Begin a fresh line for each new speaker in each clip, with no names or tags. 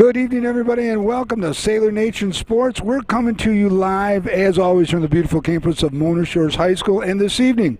Good evening, everybody, and welcome to Sailor Nation Sports. We're coming to you live, as always, from the beautiful campus of Mona Shores High School. And this evening,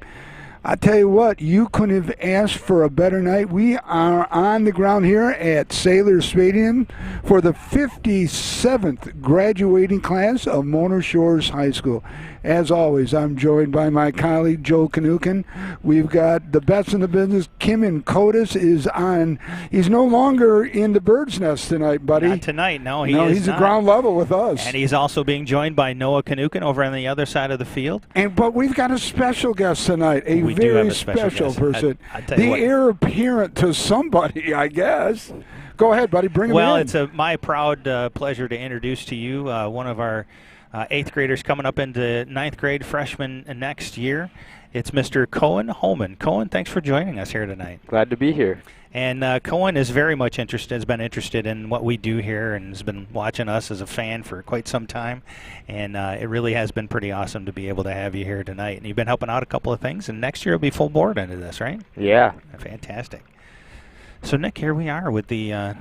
I tell you what, you couldn't have asked for a better night. We are on the ground here at Sailor Stadium for the 57th graduating class of Mona Shores High School. As always, I'm joined by my colleague, Joe Kanukin. We've got the best in the business. Kim and Codis is on. He's no longer in the bird's nest tonight, buddy.
Not tonight, no.
He's at ground level with us.
And he's also being joined by Noah Kanukin over on the other side of the field.
But we've got a special guest tonight,
We do have a special
person.
I tell you
the
what.
heir apparent to somebody, I guess. Go ahead, buddy. Bring him in.
Well, it's my proud pleasure to introduce to you one of our 8th graders coming up into 9th grade, freshman next year. It's Mr. Cohen Holman. Cohen, thanks for joining us here tonight.
Glad to be here.
And Cohen is very much has been interested in what we do here and has been watching us as a fan for quite some time. And it really has been pretty awesome to be able to have you here tonight. And you've been helping out a couple of things, and next year will be full board into this, right?
Yeah.
Fantastic. So, Nick, here we are with the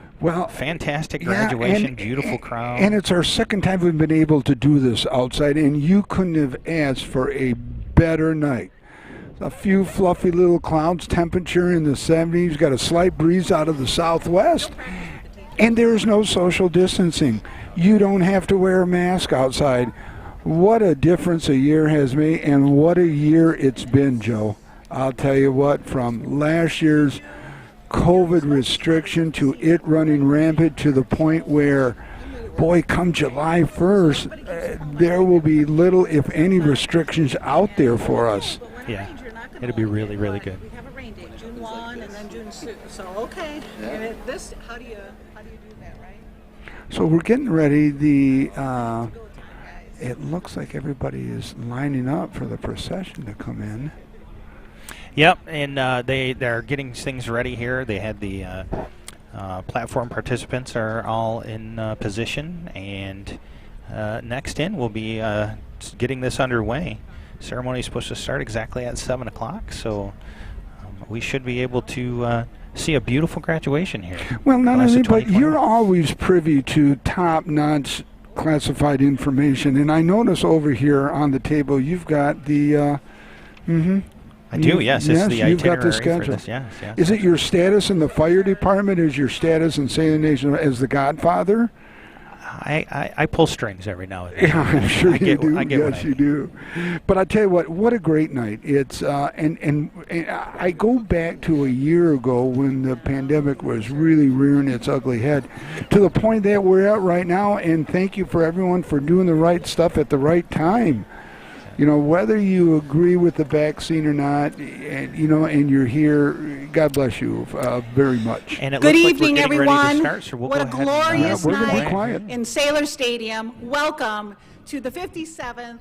fantastic
Yeah,
graduation, beautiful crowd.
And it's our second time we've been able to do this outside, and you couldn't have asked for a better night. A few fluffy little clouds, temperature in the 70s, got a slight breeze out of the southwest, and there's no social distancing. You don't have to wear a mask outside. What a difference a year has made, and what a year it's been, Joe. I'll tell you what, from last year's COVID restriction to it running rampant to the point where, boy, come July 1st, there will be little, if any, restrictions out there for us.
Yeah, it'll be really, really good.
We have a rain date, June 1 and then June 2. So, okay.
Yeah.
And how do you do that, right?
So we're getting ready. It looks like everybody is lining up for the procession to come in.
Yep, and they're getting things ready here. They had the platform participants are all in position, and next in will be getting this underway. Ceremony is supposed to start exactly at 7 o'clock, so we should be able to see a beautiful graduation here.
Well, not
Class of
only, but
2021.
you're always privy to top-notch classified information, and I notice over here on the table you've got the.
I do, yes. It's the
you've got the
itinerary
schedule.
for this, yes.
Is it your status in the fire department? Is your status in Sailor Nation as the Godfather?
I pull strings every now and then.
Yeah, I'm sure you do.
I get what
Yes,
I
you
need.
do. But I tell you what a great night. It's and I go back to a year ago when the pandemic was really rearing its ugly head, to the point that we're at right now. And thank you for everyone for doing the right stuff at the right time. You know, whether you agree with the vaccine or not, and you're here, God bless you very much.
And it
Good
looks
evening,
like we're getting
everyone.
ready to start, so we'll
What
go
a
ahead and,
glorious
we're gonna be
night
quiet.
in Sailor Stadium. Welcome to the 57th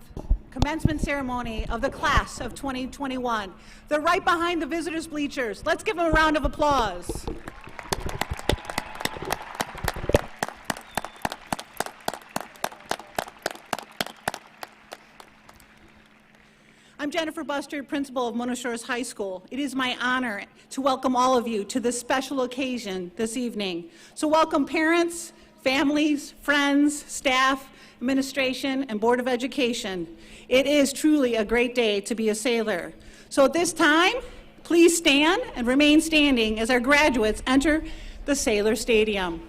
commencement ceremony of the class of 2021. They're right behind the visitors' bleachers. Let's give them a round of applause. I'm Jennifer Bustard, principal of Mona Shores High School. It is my honor to welcome all of you to this special occasion this evening. So welcome parents, families, friends, staff, administration, and Board of Education. It is truly a great day to be a sailor. So at this time, please stand and remain standing as our graduates enter the Sailor Stadium.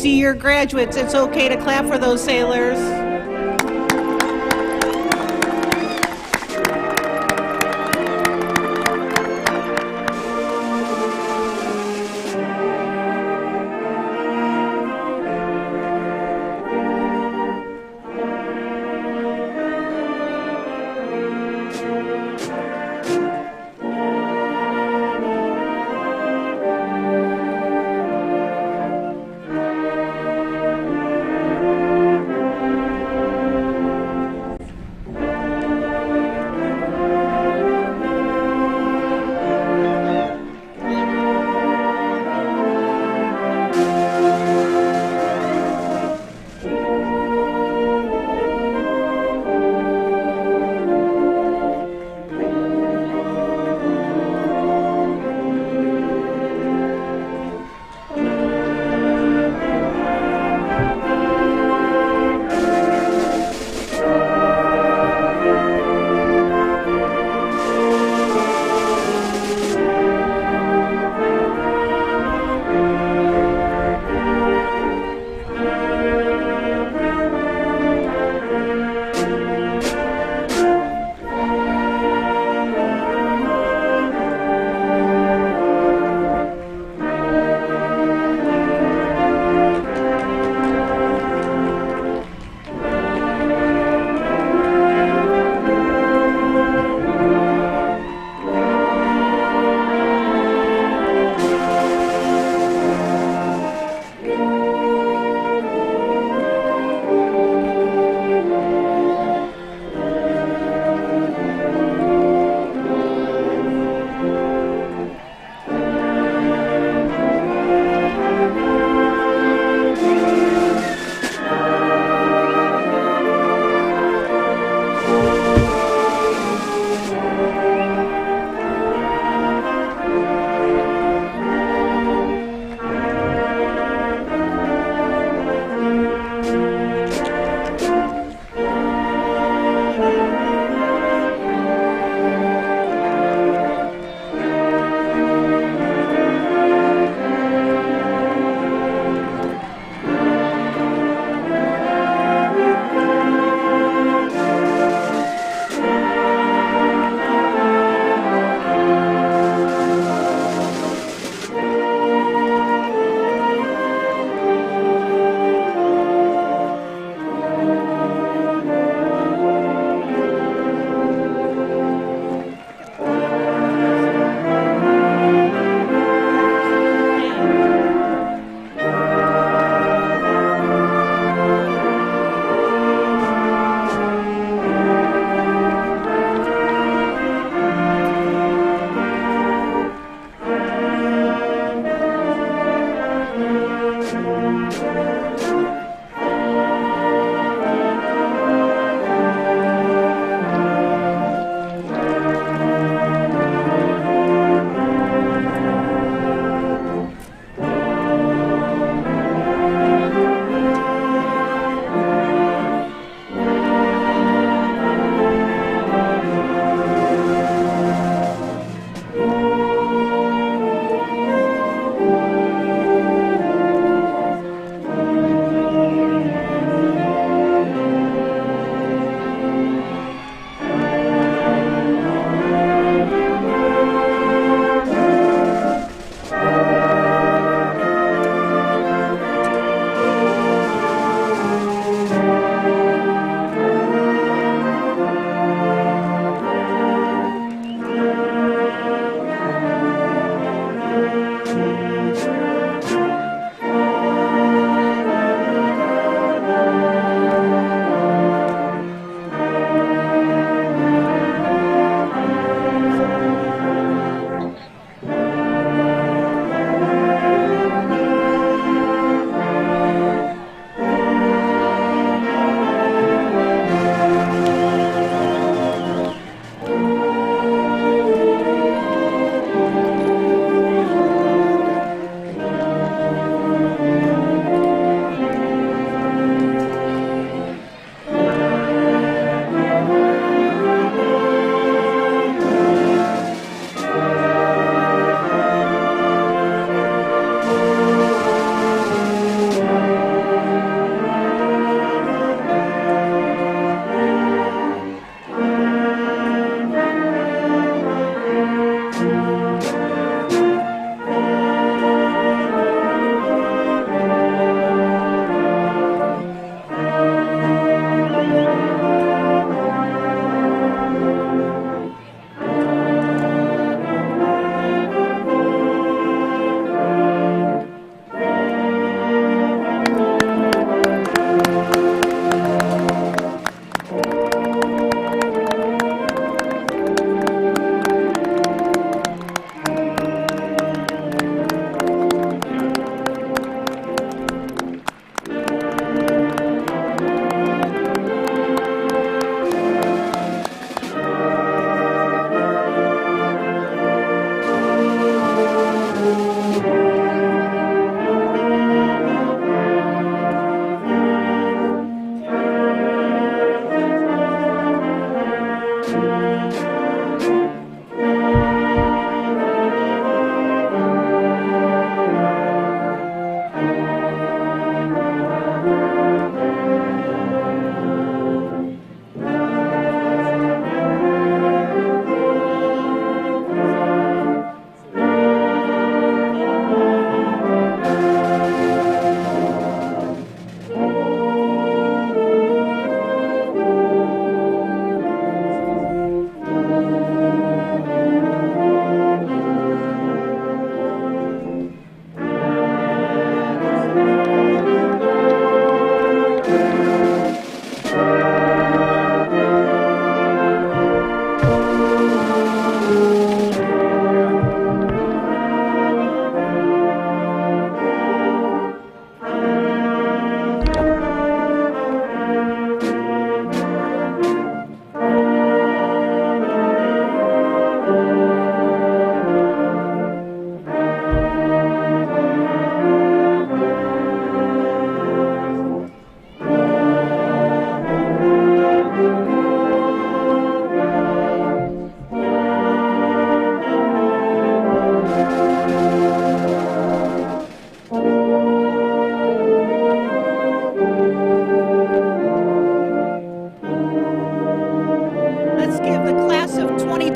see your graduates. It's okay to clap for those sailors.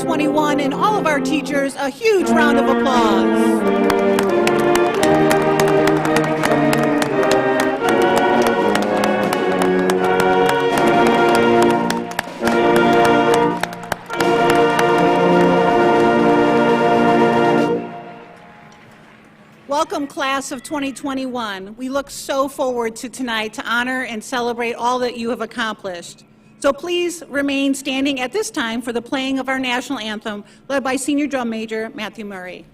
2021 and all of our teachers a huge round of applause. Welcome, class of 2021. We look so forward to tonight to honor and celebrate all that you have accomplished. So please remain standing at this time for the playing of our national anthem, led by Senior Drum Major Matthew Murray.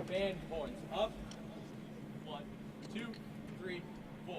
Band horns up. 1, 2, 3, 4.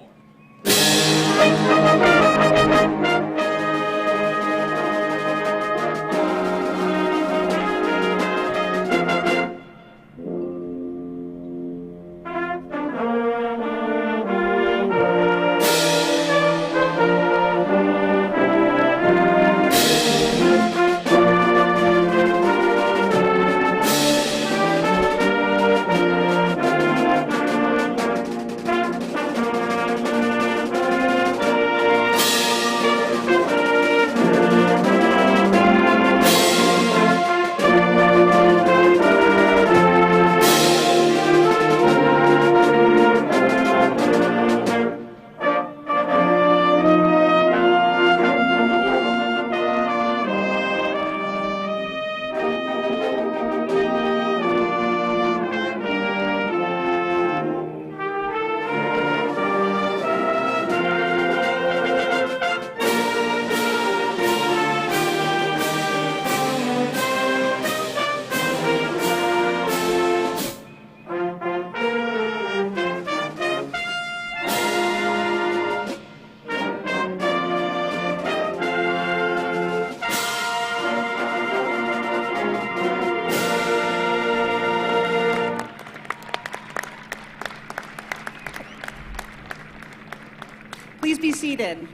Please be seated.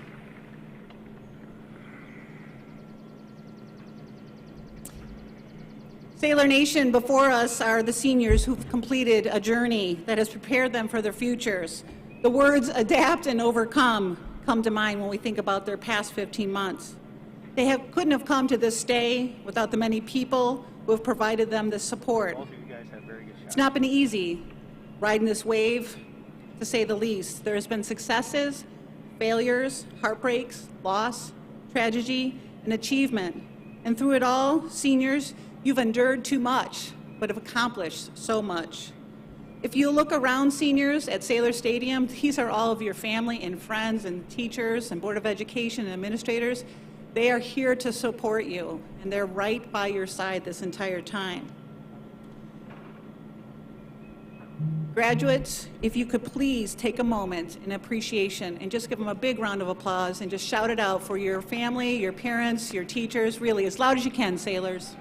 Sailor Nation, before us are the seniors who've completed a journey that has prepared them for their futures. The words adapt and overcome come to mind when we think about their past 15 months. They couldn't have come to this day without the many people who have provided them this support.
Both of you guys have very good shots.
It's not been easy riding this wave, to say the least. There's been successes, failures, heartbreaks, loss, tragedy, and achievement. And through it all, seniors, you've endured too much, but have accomplished so much. If you look around, seniors, at Sailor Stadium, these are all of your family and friends and teachers and Board of Education and administrators. They are here to support you, and they're right by your side this entire time. Graduates, if you could please take a moment in appreciation and just give them a big round of applause and just shout it out for your family, your parents, your teachers, really as loud as you can, sailors.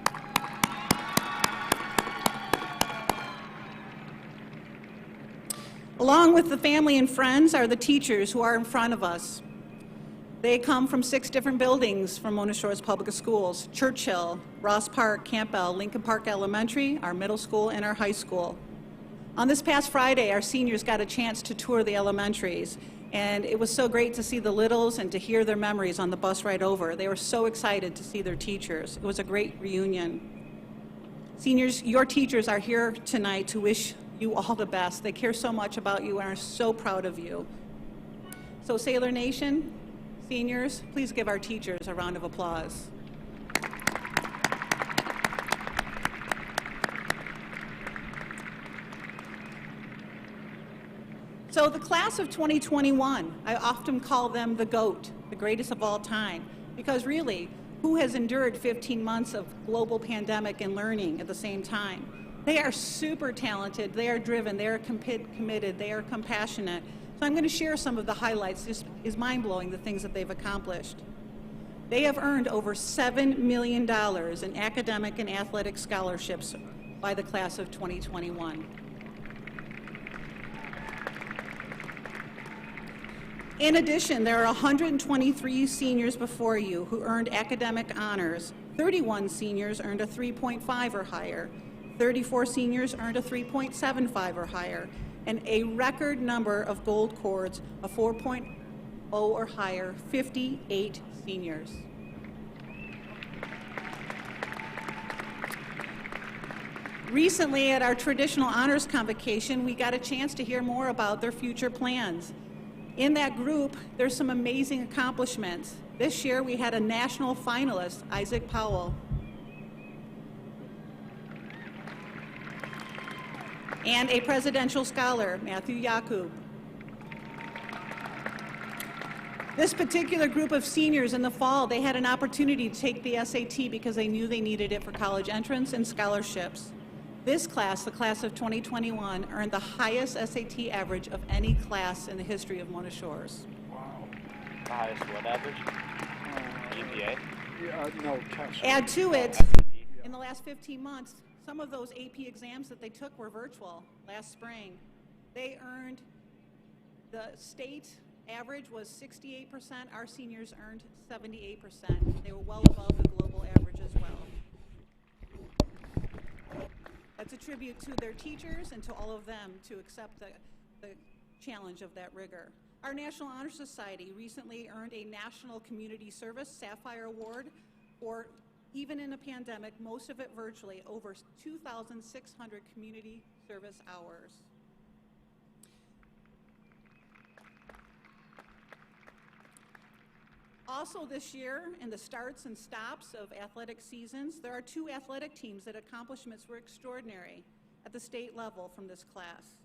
Along with the family and friends are the teachers who are in front of us. They come from 6 different buildings from Mona Shores Public Schools: Churchill, Ross Park, Campbell, Lincoln Park Elementary, our middle school, and our high school. On this past Friday, our seniors got a chance to tour the elementaries, and it was so great to see the littles and to hear their memories on the bus ride over. They were so excited to see their teachers. It was a great reunion. Seniors, your teachers are here tonight to wish you all the best. They care so much about you and are so proud of you. So Sailor Nation, seniors, please give our teachers a round of applause. So the class of 2021, I often call them the GOAT, the greatest of all time, because really, who has endured 15 months of global pandemic and learning at the same time? They are super talented, they are driven, they are committed, they are compassionate. So I'm going to share some of the highlights. This is mind-blowing, the things that they've accomplished. They have earned over $7 million in academic and athletic scholarships by the class of 2021. In addition, there are 123 seniors before you who earned academic honors. 31 seniors earned a 3.5 or higher. 34 seniors earned a 3.75 or higher. And a record number of gold cords, a 4.0 or higher, 58 seniors. Recently, at our traditional honors convocation, we got a chance to hear more about their future plans. In that group, there's some amazing accomplishments. This year, we had a national finalist, Isaac Powell, and a presidential scholar, Matthew Yakub. This particular group of seniors in the fall, they had an opportunity to take the SAT because they knew they needed it for college entrance and scholarships. This class, the class of 2021, earned the highest SAT average of any class in the history of Mona Shores.
Wow.
The highest what average? GPA?
No, test.
Add to it, in the last 15 months, some of those AP exams that they took were virtual last spring. They earned, the state average was 68%, our seniors earned 78%. They were well above the global average as well. That's a tribute to their teachers and to all of them to accept the challenge of that rigor. Our National Honor Society recently earned a National Community Service Sapphire Award for, even in a pandemic, most of it virtually, over 2,600 community service hours. Also this year, in the starts and stops of athletic seasons, there are 2 athletic teams that accomplishments were extraordinary at the state level from this class.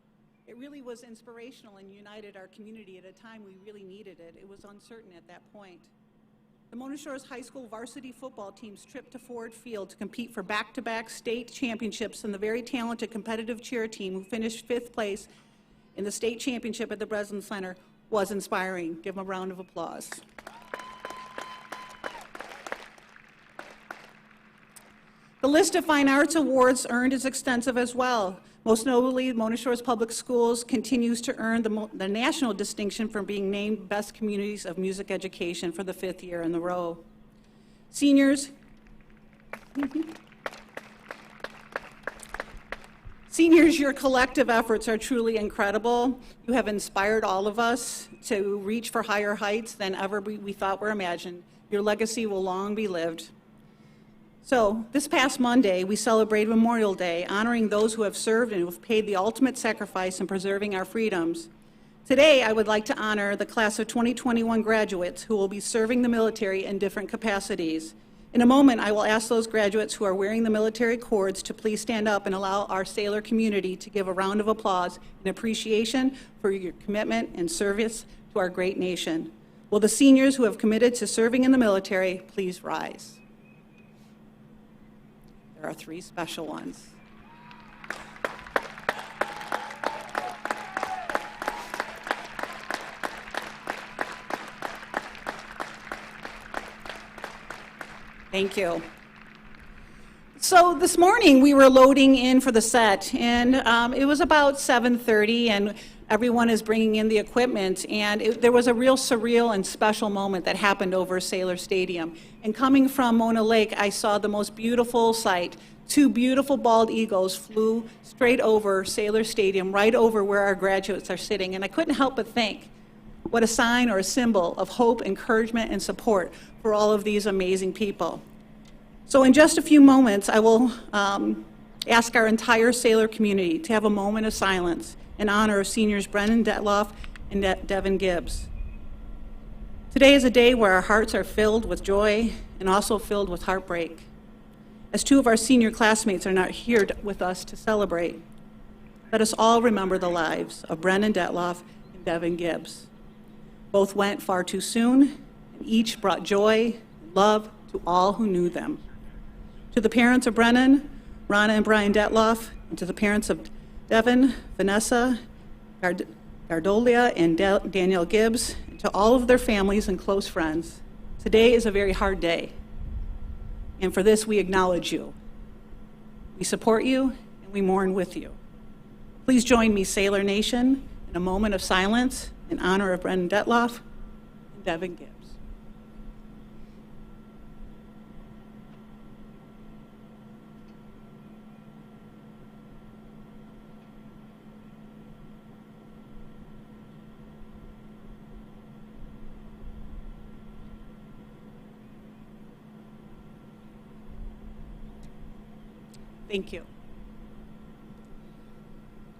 It really was inspirational and united our community at a time we really needed it. It was uncertain at that point. The Mona Shores High School varsity football team's trip to Ford Field to compete for back-to-back state championships, and the very talented competitive cheer team who finished 5th place in the state championship at the Breslin Center was inspiring. Give them a round of applause. The list of fine arts awards earned is extensive as well. Most notably, Mona Shores Public Schools continues to earn the national distinction for being named Best Communities of Music Education for the 5th year in a row. Seniors, your collective efforts are truly incredible. You have inspired all of us to reach for higher heights than ever we thought were imagined. Your legacy will long be lived. So, this past Monday, we celebrated Memorial Day, honoring those who have served and who have paid the ultimate sacrifice in preserving our freedoms. Today, I would like to honor the class of 2021 graduates who will be serving the military in different capacities. In a moment, I will ask those graduates who are wearing the military cords to please stand up and allow our sailor community to give a round of applause in appreciation for your commitment and service to our great nation. Will the seniors who have committed to serving in the military please rise? There are 3 special ones. Thank you. So this morning we were loading in for the set, and it was about 7:30, and everyone is bringing in the equipment, and there was a real surreal and special moment that happened over Sailor Stadium. And coming from Mona Lake, I saw the most beautiful sight. 2 beautiful bald eagles flew straight over Sailor Stadium, right over where our graduates are sitting, and I couldn't help but think, what a sign or a symbol of hope, encouragement, and support for all of these amazing people. So in just a few moments, I will ask our entire Sailor community to have a moment of silence in honor of seniors Brennan Detloff and Devin Gibbs. Today is a day where our hearts are filled with joy and also filled with heartbreak, as 2 of our senior classmates are not here with us to celebrate. Let us all remember the lives of Brennan Detloff and Devin Gibbs. Both went far too soon, and each brought joy and love to all who knew them. To the parents of Brennan, Ronna and Brian Detloff, and to the parents of Devin, Vanessa, Gardolia, and Danielle Gibbs, and to all of their families and close friends, today is a very hard day. And for this, we acknowledge you. We support you, and we mourn with you. Please join me, Sailor Nation, in a moment of silence in honor of Brennan Detloff and Devin Gibbs. Thank you.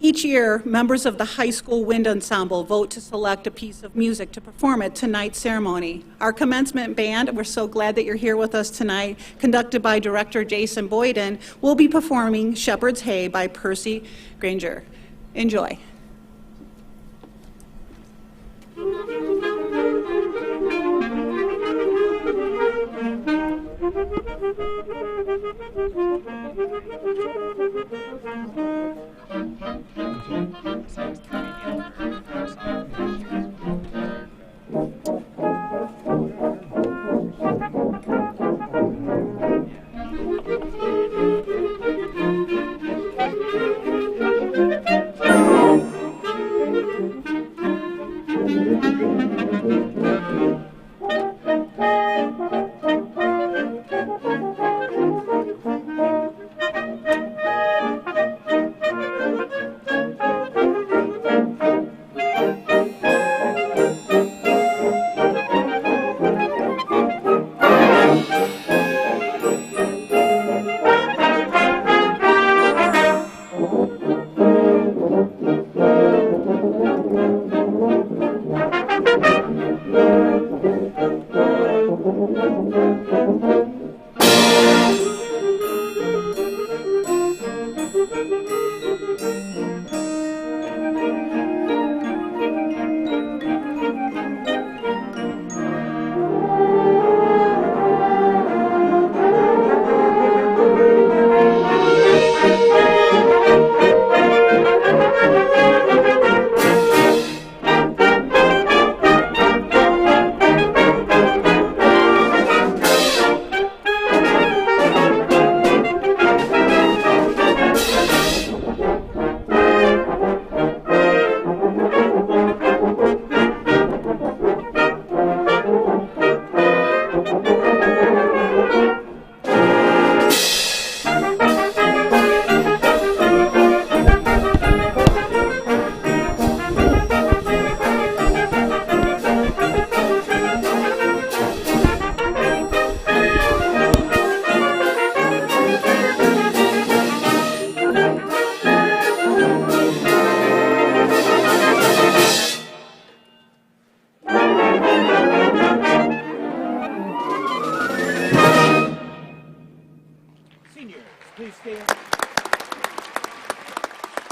Each year, members of the high school wind ensemble vote to select a piece of music to perform at tonight's ceremony. Our commencement band, we're so glad that you're here with us tonight, conducted by director Jason Boyden, will be performing Shepherd's Hay by Percy Granger. Enjoy.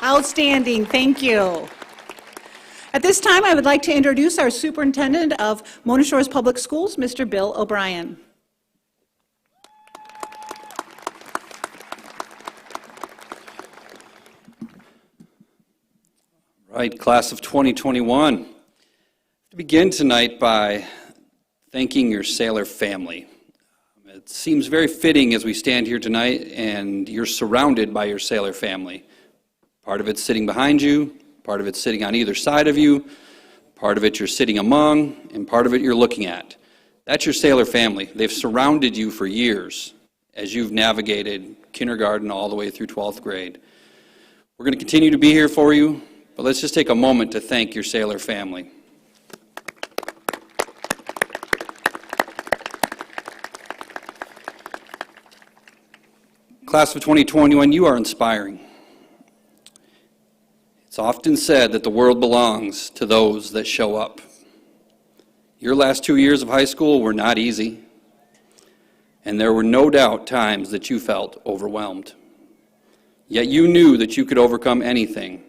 Outstanding, thank you. At this time, I would like to introduce our Superintendent of Mona Shores Public Schools, Mr. Bill O'Brien.
Right, class of 2021. To begin tonight by thanking your sailor family. It seems very fitting as we stand here tonight and you're surrounded by your sailor family. Part of it's sitting behind you, part of it's sitting on either side of you, part of it you're sitting among, and part of it you're looking at. That's your sailor family. They've surrounded you for years as you've navigated kindergarten all the way through 12th grade. We're going to continue to be here for you, but let's just take a moment to thank your sailor family. Class of 2021, you are inspiring. It's often said that the world belongs to those that show up. Your last 2 years of high school were not easy, and there were no doubt times that you felt overwhelmed. Yet you knew that you could overcome anything,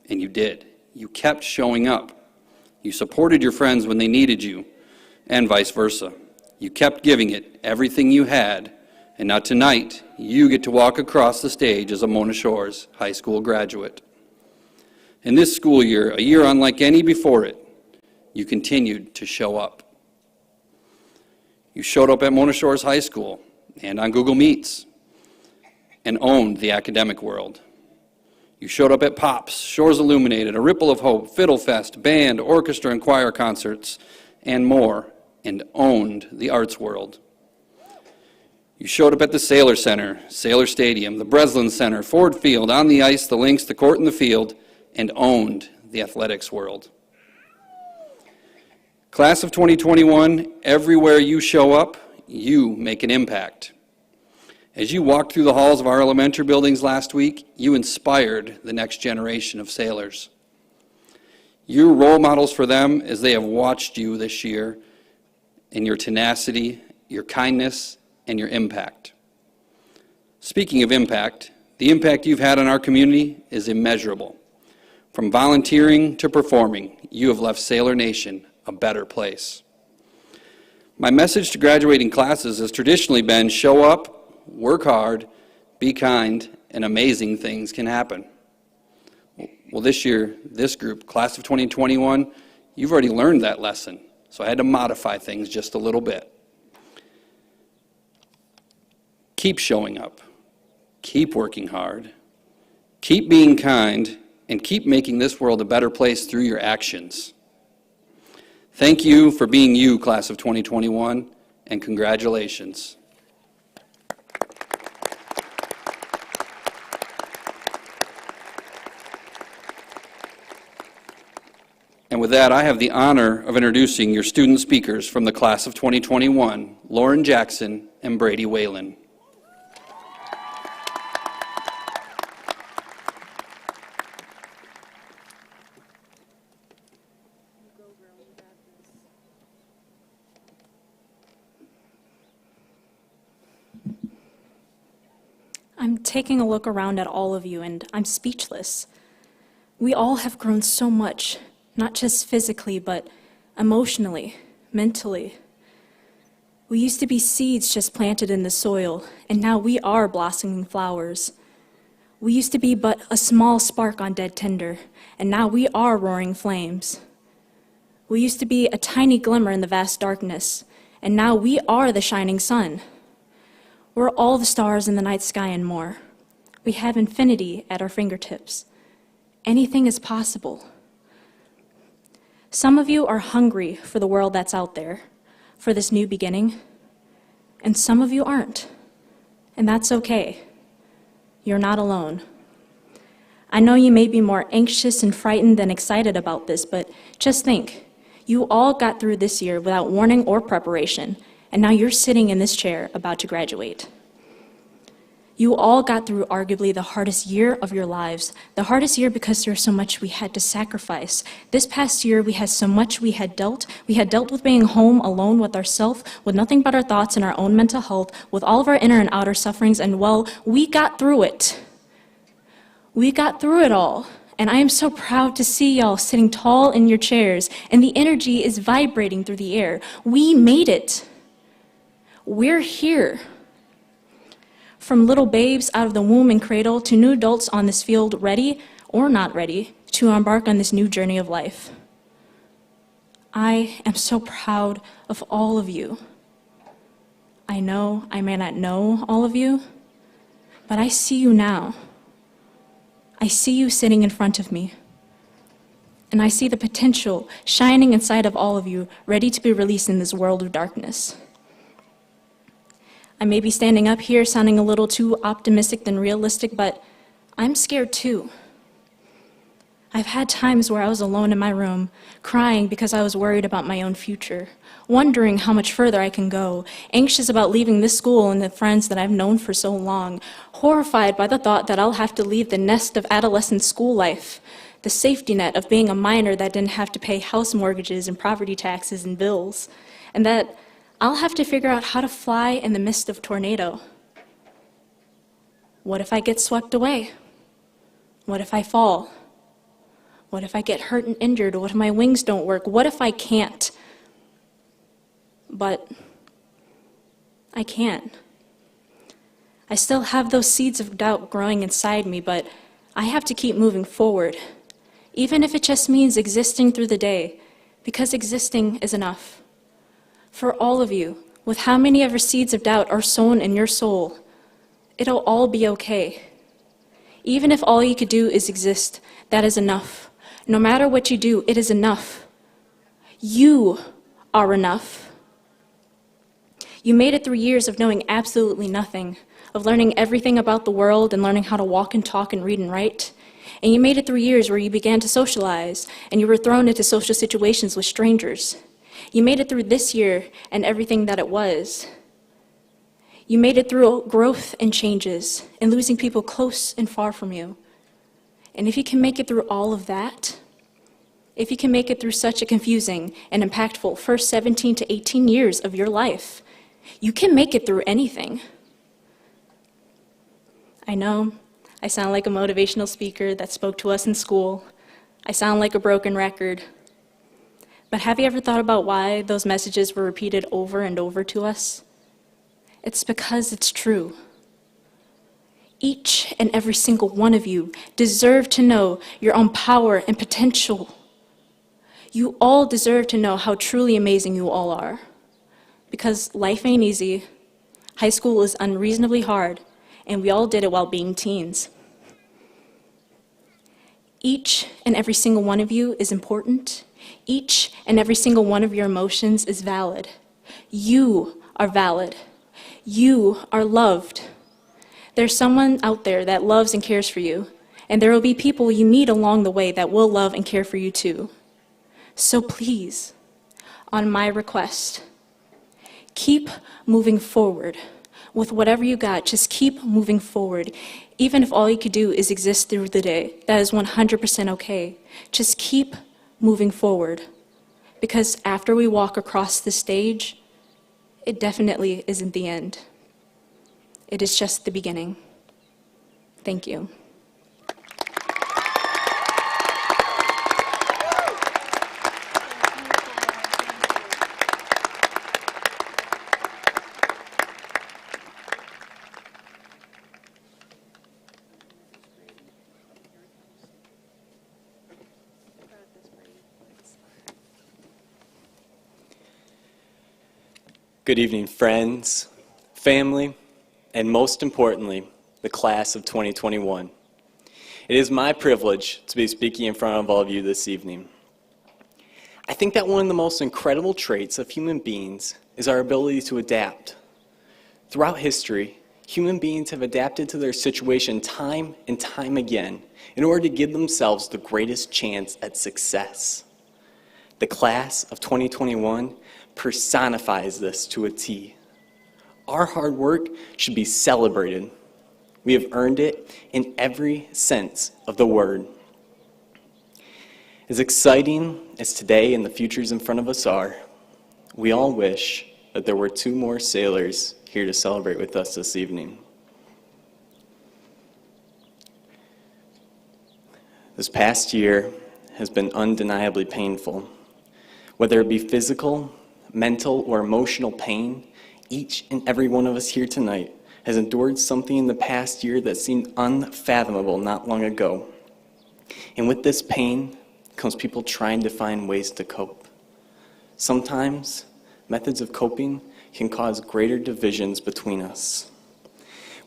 and you did. You kept showing up. You supported your friends when they needed you, and vice versa. You kept giving it everything you had, and now tonight, you get to walk across the stage as a Mona Shores High School graduate. In this school year, a year unlike any before it, you continued to show up. You showed up at Mona Shores High School and on Google Meets and owned the academic world. You showed up at Pops, Shores Illuminated, A Ripple of Hope, Fiddle Fest, band, orchestra, and choir concerts, and more, and owned the arts world. You showed up at the Sailor Center, Sailor Stadium, the Breslin Center, Ford Field, on the ice, the links, the court, and the field, and owned the athletics world. Class of 2021, everywhere you show up, you make an impact. As you walked through the halls of our elementary buildings last week, you inspired the next generation of sailors. You're role models for them as they have watched you this year in your tenacity, your kindness, and your impact. Speaking of impact, the impact you've had on our community is immeasurable. From volunteering to performing, you have left Sailor Nation a better place. My message to graduating classes has traditionally been show up, work hard, be kind, and amazing things can happen. Well, this year, this group, class of 2021, you've already learned that lesson, so I had to modify things just a little bit. Keep showing up, keep working hard, keep being kind, and keep making this world a better place through your actions. Thank you for being you, class of 2021, and congratulations. And with that, I have the honor of introducing your student speakers from the class of 2021, Lauren Jackson and Brady Whalen.
I'm taking a look around at all of you, and I'm speechless. We all have grown so much, not just physically, but emotionally, mentally. We used to be seeds just planted in the soil, and now we are blossoming flowers. We used to be but a small spark on dead tinder, and now we are roaring flames. We used to be a tiny glimmer in the vast darkness, and now we are the shining sun. We're all the stars in the night sky and more. We have infinity at our fingertips. Anything is possible. Some of you are hungry for the world that's out there, for this new beginning, and some of you aren't. And that's okay. You're not alone. I know you may be more anxious and frightened than excited about this, but just think, you all got through this year without warning or preparation, and now you're sitting in this chair about to graduate. You all got through arguably the hardest year of your lives, the hardest year because there's so much we had to sacrifice. This past year, we had so much we had dealt. We had dealt with being home alone with ourselves, with nothing but our thoughts and our own mental health, with all of our inner and outer sufferings, and well, we got through it. We got through it all. And I am so proud to see y'all sitting tall in your chairs, and the energy is vibrating through the air. We made it. We're here. From little babes out of the womb and cradle to new adults on this field, ready or not ready to embark on this new journey of life. I am so proud of all of you. I know I may not know all of you, but I see you now. I see you sitting in front of me. And I see the potential shining inside of all of you, ready to be released in this world of darkness. I may be standing up here sounding a little too optimistic than realistic, but I'm scared too. I've had times where I was alone in my room, crying because I was worried about my own future, wondering how much further I can go, anxious about leaving this school and the friends that I've known for so long, horrified by the thought that I'll have to leave the nest of adolescent school life, the safety net of being a minor that didn't have to pay house mortgages and property taxes and bills, and that I'll have to figure out how to fly in the midst of tornado. What if I get swept away? What if I fall? What if I get hurt and injured? What if my wings don't work? What if I can't? But I can. I still have those seeds of doubt growing inside me, but I have to keep moving forward, even if it just means existing through the day, because existing is enough. For all of you, with how many ever seeds of doubt are sown in your soul, it'll all be okay. Even if all you could do is exist, that is enough. No matter what you do, it is enough. You are enough. You made it through years of knowing absolutely nothing, of learning everything about the world and learning how to walk and talk and read and write. And you made it through years where you began to socialize and you were thrown into social situations with strangers. You made it through this year and everything that it was. You made it through growth and changes and losing people close and far from you. And if you can make it through all of that, if you can make it through such a confusing and impactful first 17 to 18 years of your life, you can make it through anything. I know I sound like a motivational speaker that spoke to us in school. I sound like a broken record. But have you ever thought about why those messages were repeated over and over to us? It's because it's true. Each and every single one of you deserve to know your own power and potential. You all deserve to know how truly amazing you all are. Because life ain't easy, high school is unreasonably hard, and we all did it while being teens. Each and every single one of you is important. Each and every single one of your emotions is valid. You are valid. You are loved. There's someone out there that loves and cares for you, and there will be people you meet along the way that will love and care for you too. So please, on my request, keep moving forward. With whatever you got, just keep moving forward. Even if all you could do is exist through the day, that is 100% okay. Just keep moving forward. Because after we walk across the stage, it definitely isn't the end. It is just the beginning. Thank you.
Good evening, friends, family, and most importantly, the class of 2021. It is my privilege to be speaking in front of all of you this evening. I think that one of the most incredible traits of human beings is our ability to adapt. Throughout history, human beings have adapted to their situation time and time again in order to give themselves the greatest chance at success. The class of 2021 personifies this to a T. Our hard work should be celebrated. We have earned it in every sense of the word. As exciting as today and the futures in front of us are, we all wish that there were 2 more sailors here to celebrate with us this evening. This past year has been undeniably painful. Whether it be physical, mental, or emotional pain, each and every one of us here tonight has endured something in the past year that seemed unfathomable not long ago. And with this pain comes people trying to find ways to cope. Sometimes, methods of coping can cause greater divisions between us.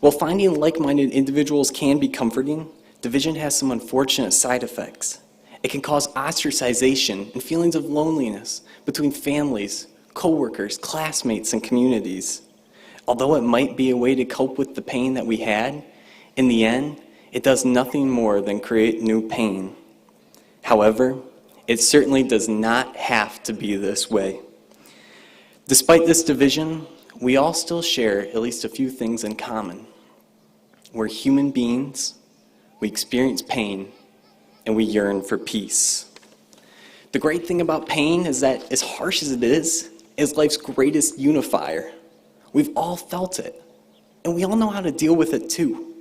While finding like-minded individuals can be comforting, division has some unfortunate side effects. It can cause ostracization and feelings of loneliness between families, coworkers, classmates, and communities. Although it might be a way to cope with the pain that we had, in the end, it does nothing more than create new pain. However, it certainly does not have to be this way. Despite this division, we all still share at least a few things in common. We're human beings, we experience pain, and we yearn for peace. The great thing about pain is that, as harsh as it is life's greatest unifier. We've all felt it, and we all know how to deal with it too.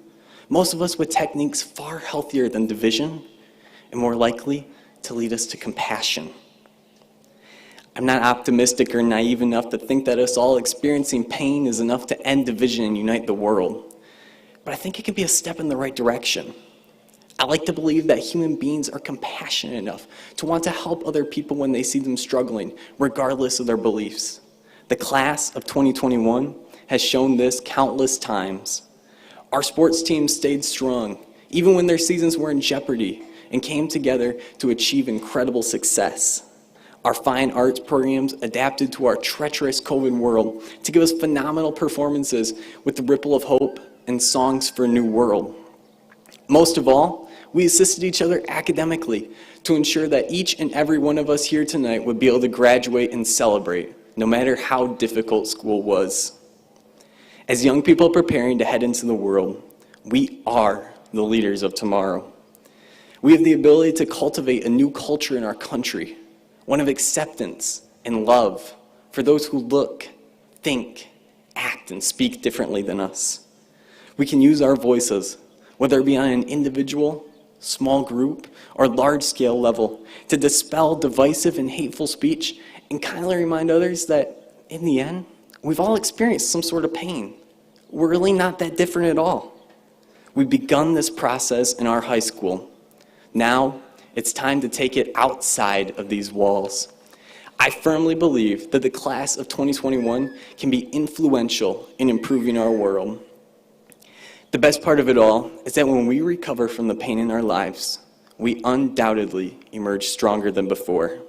Most of us with techniques far healthier than division and more likely to lead us to compassion. I'm not optimistic or naive enough to think that us all experiencing pain is enough to end division and unite the world, but I think it can be a step in the right direction. I like to believe that human beings are compassionate enough to want to help other people when they see them struggling, regardless of their beliefs. The class of 2021 has shown this countless times. Our sports teams stayed strong, even when their seasons were in jeopardy, and came together to achieve incredible success. Our fine arts programs adapted to our treacherous COVID world to give us phenomenal performances with the Ripple of Hope and Songs for a New World. Most of all, we assisted each other academically to ensure that each and every one of us here tonight would be able to graduate and celebrate, no matter how difficult school was. As young people preparing to head into the world, we are the leaders of tomorrow. We have the ability to cultivate a new culture in our country, one of acceptance and love for those who look, think, act, and speak differently than us. We can use our voices, whether it be on an individual, small group, or large-scale level, to dispel divisive and hateful speech and kindly remind others that, in the end, we've all experienced some sort of pain. We're really not that different at all. We've begun this process in our high school. Now, it's time to take it outside of these walls. I firmly believe that the class of 2021 can be influential in improving our world. The best part of it all is that when we recover from the pain in our lives, we undoubtedly emerge stronger than before.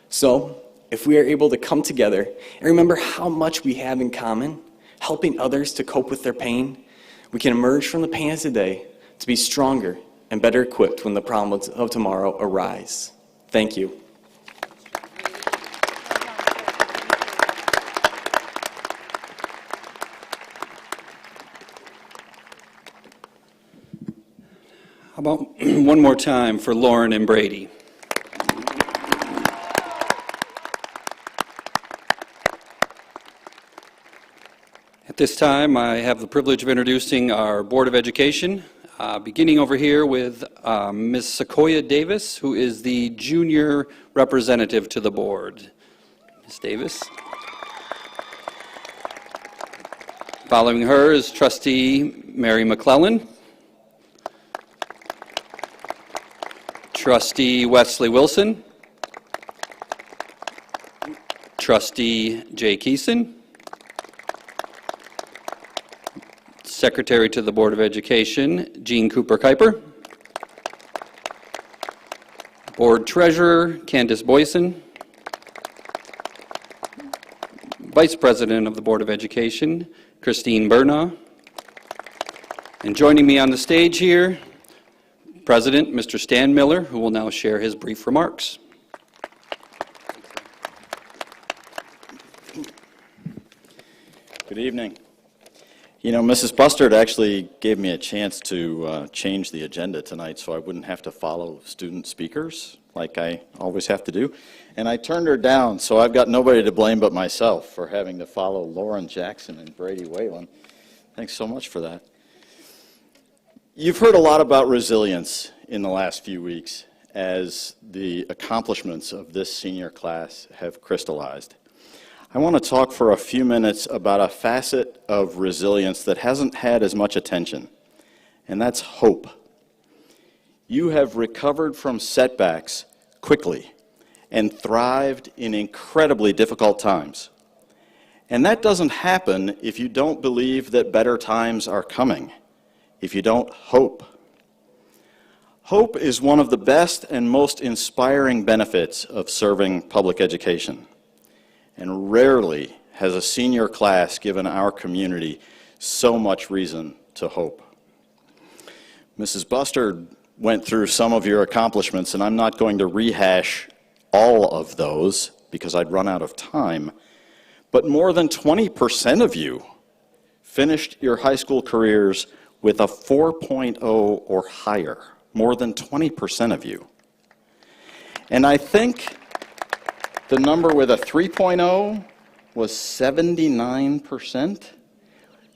So, if we are able to come together and remember how much we have in common, helping others to cope with their pain, we can emerge from the pain of today to be stronger and better equipped when the problems of tomorrow arise. Thank you.
How about one more time for Lauren and Brady? At this time, I have the privilege of introducing our Board of Education, beginning over here with Ms. Sequoia Davis, who is the junior representative to the board. Ms. Davis. Following her is Trustee Mary McClellan, Trustee Wesley Wilson, Trustee Jay Keeson, Secretary to the Board of Education, Jean Cooper Kuiper, Board Treasurer, Candace Boyson, Vice President of the Board of Education, Christine Bernaugh, and joining me on the stage here, President, Mr. Stan Miller, who will now share his brief remarks.
Good evening. You know, Mrs. Bustard actually gave me a chance to change the agenda tonight so I wouldn't have to follow student speakers like I always have to do. And I turned her down, so I've got nobody to blame but myself for having to follow Lauren Jackson and Brady Whalen. Thanks so much for that. You've heard a lot about resilience in the last few weeks as the accomplishments of this senior class have crystallized. I want to talk for a few minutes about a facet of resilience that hasn't had as much attention, and that's hope. You have recovered from setbacks quickly and thrived in incredibly difficult times. And that doesn't happen if you don't believe that better times are coming, if you don't hope. Hope is one of the best and most inspiring benefits of serving public education. And rarely has a senior class given our community so much reason to hope. Mrs. Bustard went through some of your accomplishments, and I'm not going to rehash all of those because I'd run out of time. But more than 20% of you finished your high school careers with a 4.0 or higher, more than 20% of you. And I think the number with a 3.0 was 79%.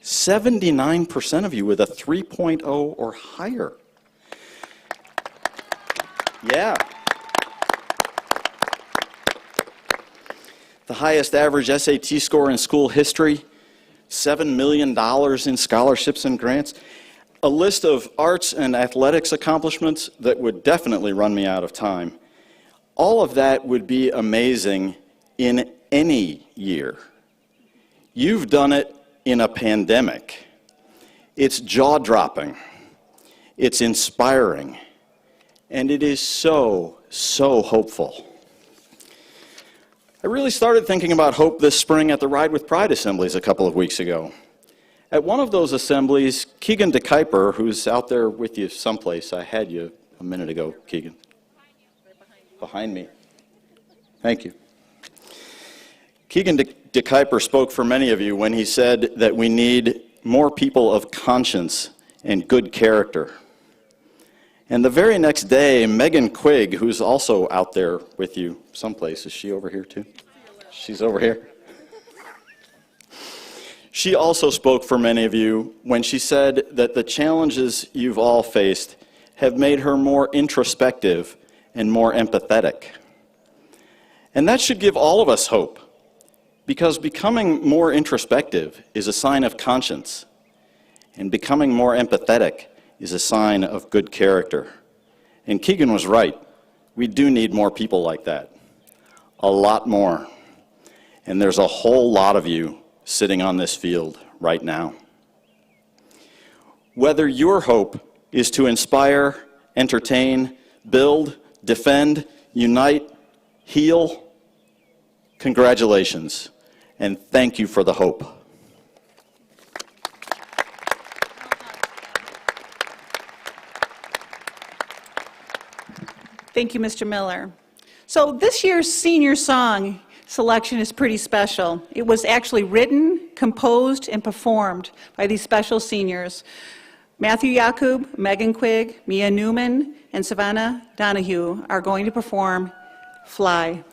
79% of you with a 3.0 or higher. Yeah. The highest average SAT score in school history, $7 million in scholarships and grants, a list of arts and athletics accomplishments that would definitely run me out of time. All of that would be amazing in any year. You've done it in a pandemic. It's jaw-dropping. It's inspiring. And it is so, so hopeful. I really started thinking about hope this spring at the Ride with Pride assemblies a couple of weeks ago. At one of those assemblies, Keegan DeKuyper, who's out there with you someplace, I had you a minute ago, Keegan. Behind me. Thank you. Keegan de Kuyper spoke for many of you when he said that we need more people of conscience and good character. And the very next day, Megan Quigg, who's also out there with you someplace, is she over here too? She's over here. She also spoke for many of you when she said that the challenges you've all faced have made her more introspective and more empathetic. And that should give all of us hope, because becoming more introspective is a sign of conscience, and becoming more empathetic is a sign of good character. And Keegan was right. We do need more people like that. A lot more. And there's a whole lot of you sitting on this field right now. Whether your hope is to inspire, entertain, build, defend, unite, heal, congratulations, and thank you for the hope.
Thank you, Mr. Miller. So this year's senior song selection is pretty special. It was actually written, composed, and performed by these special seniors. Matthew Yakub, Megan Quigg, Mia Newman, and Savannah Donahue are going to perform Fly.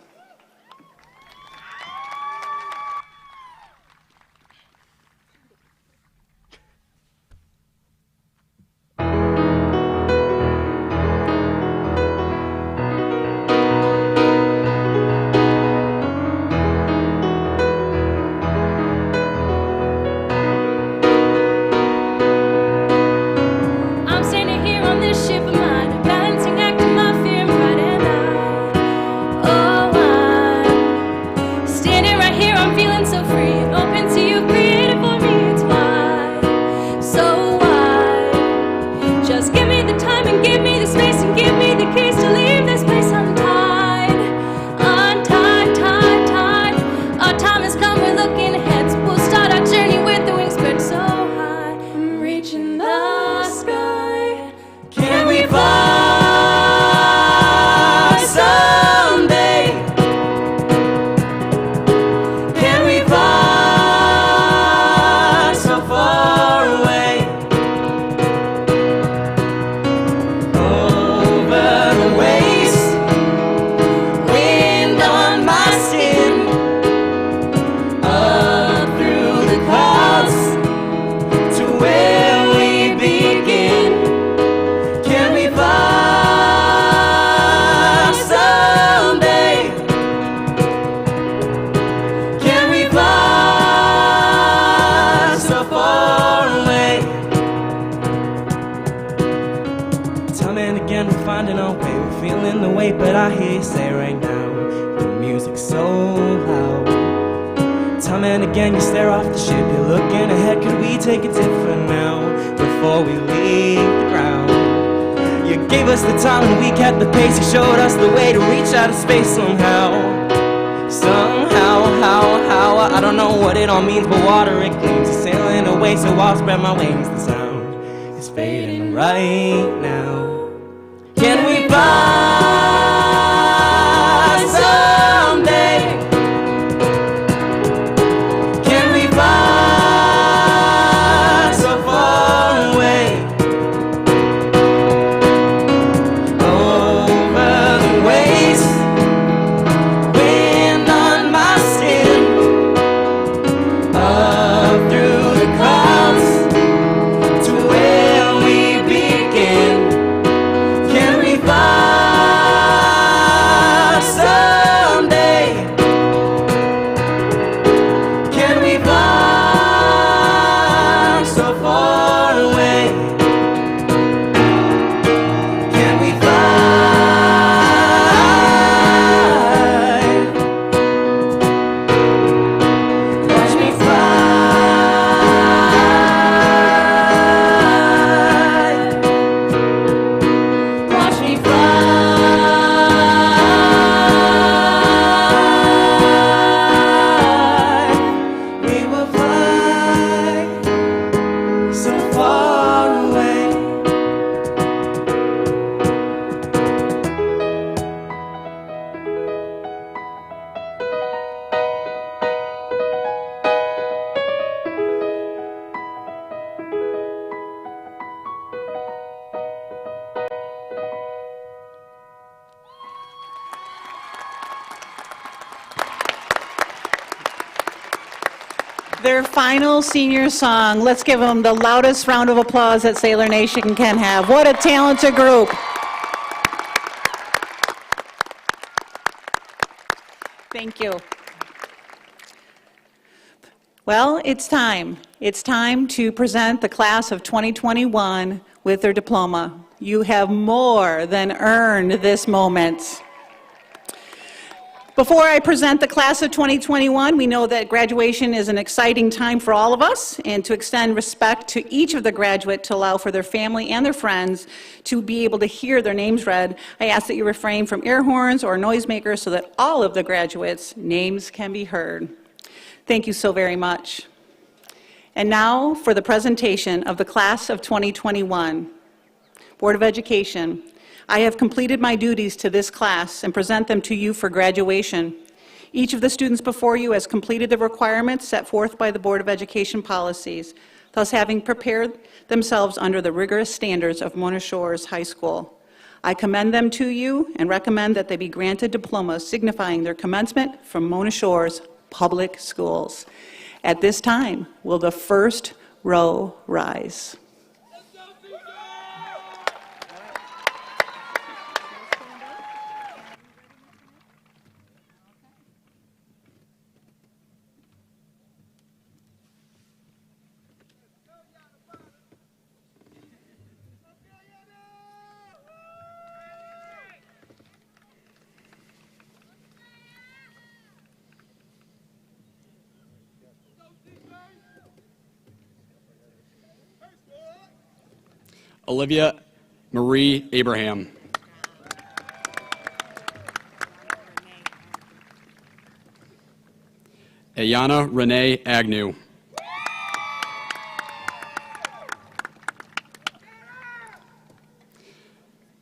But I hear you say right now, the music's so loud. Time and again you stare off the ship, you're looking ahead, could we take it different now, before we leave the ground? You gave us the time and we kept the pace, you showed us the way to reach out of space somehow. Somehow, how, I don't know what it all means, but water it gleams, you're sailing away, so I'll spread my wings. The sound is fading right now. Can we fly?
Their final senior song. Let's give them the loudest round of applause that Sailor Nation can have. What a talented group. Thank you. Well, it's time. It's time to present the class of 2021 with their diploma. You have more than earned this moment. Before I present the class of 2021, we know that graduation is an exciting time for all of us, and to extend respect to each of the graduates to allow for their family and their friends to be able to hear their names read, I ask that you refrain from air horns or noisemakers so that all of the graduates' names can be heard. Thank you so very much. And now for the presentation of the class of 2021. Board of Education, I have completed my duties to this class and present them to you for graduation. Each of the students before you has completed the requirements set forth by the Board of Education policies, thus having prepared themselves under the rigorous standards of Mona Shores High School. I commend them to you and recommend that they be granted diplomas signifying their commencement from Mona Shores Public Schools. At this time, will the first row rise?
Olivia Marie Abraham. Ayana Renee Agnew.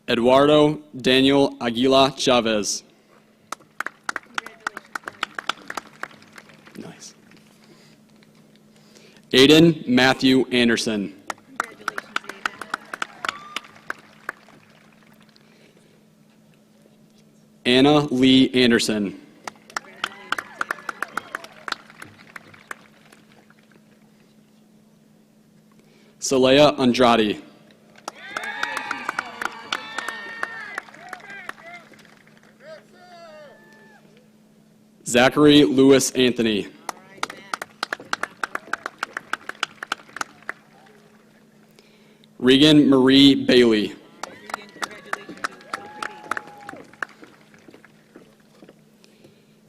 Eduardo Daniel Aguila Chavez. Nice. Aiden Matthew Anderson. Anna Lee Anderson. Saleya Andrade. Zachary Lewis Anthony. Regan Marie Bailey.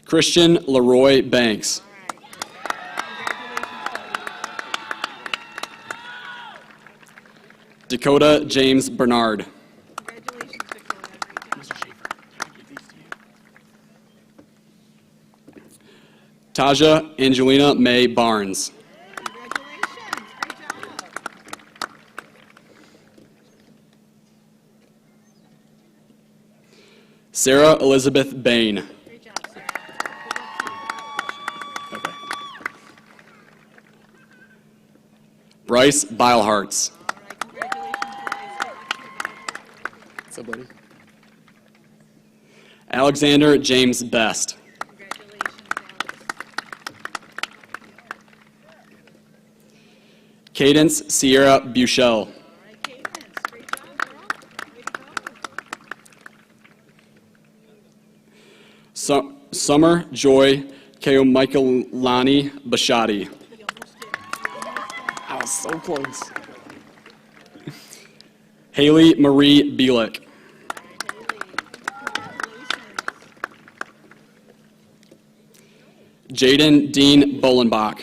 Christian Leroy Banks. Dakota James Bernard. Taja Angelina May Barnes. Sarah Elizabeth Bain. Bryce Beilhartz. What's up, buddy? Alexander James Best. Cadence Sierra Buchel. Summer Joy Keomichaelani Bashadi. I was so close. Haley Marie Bielek. Jaden Dean Bolenbach.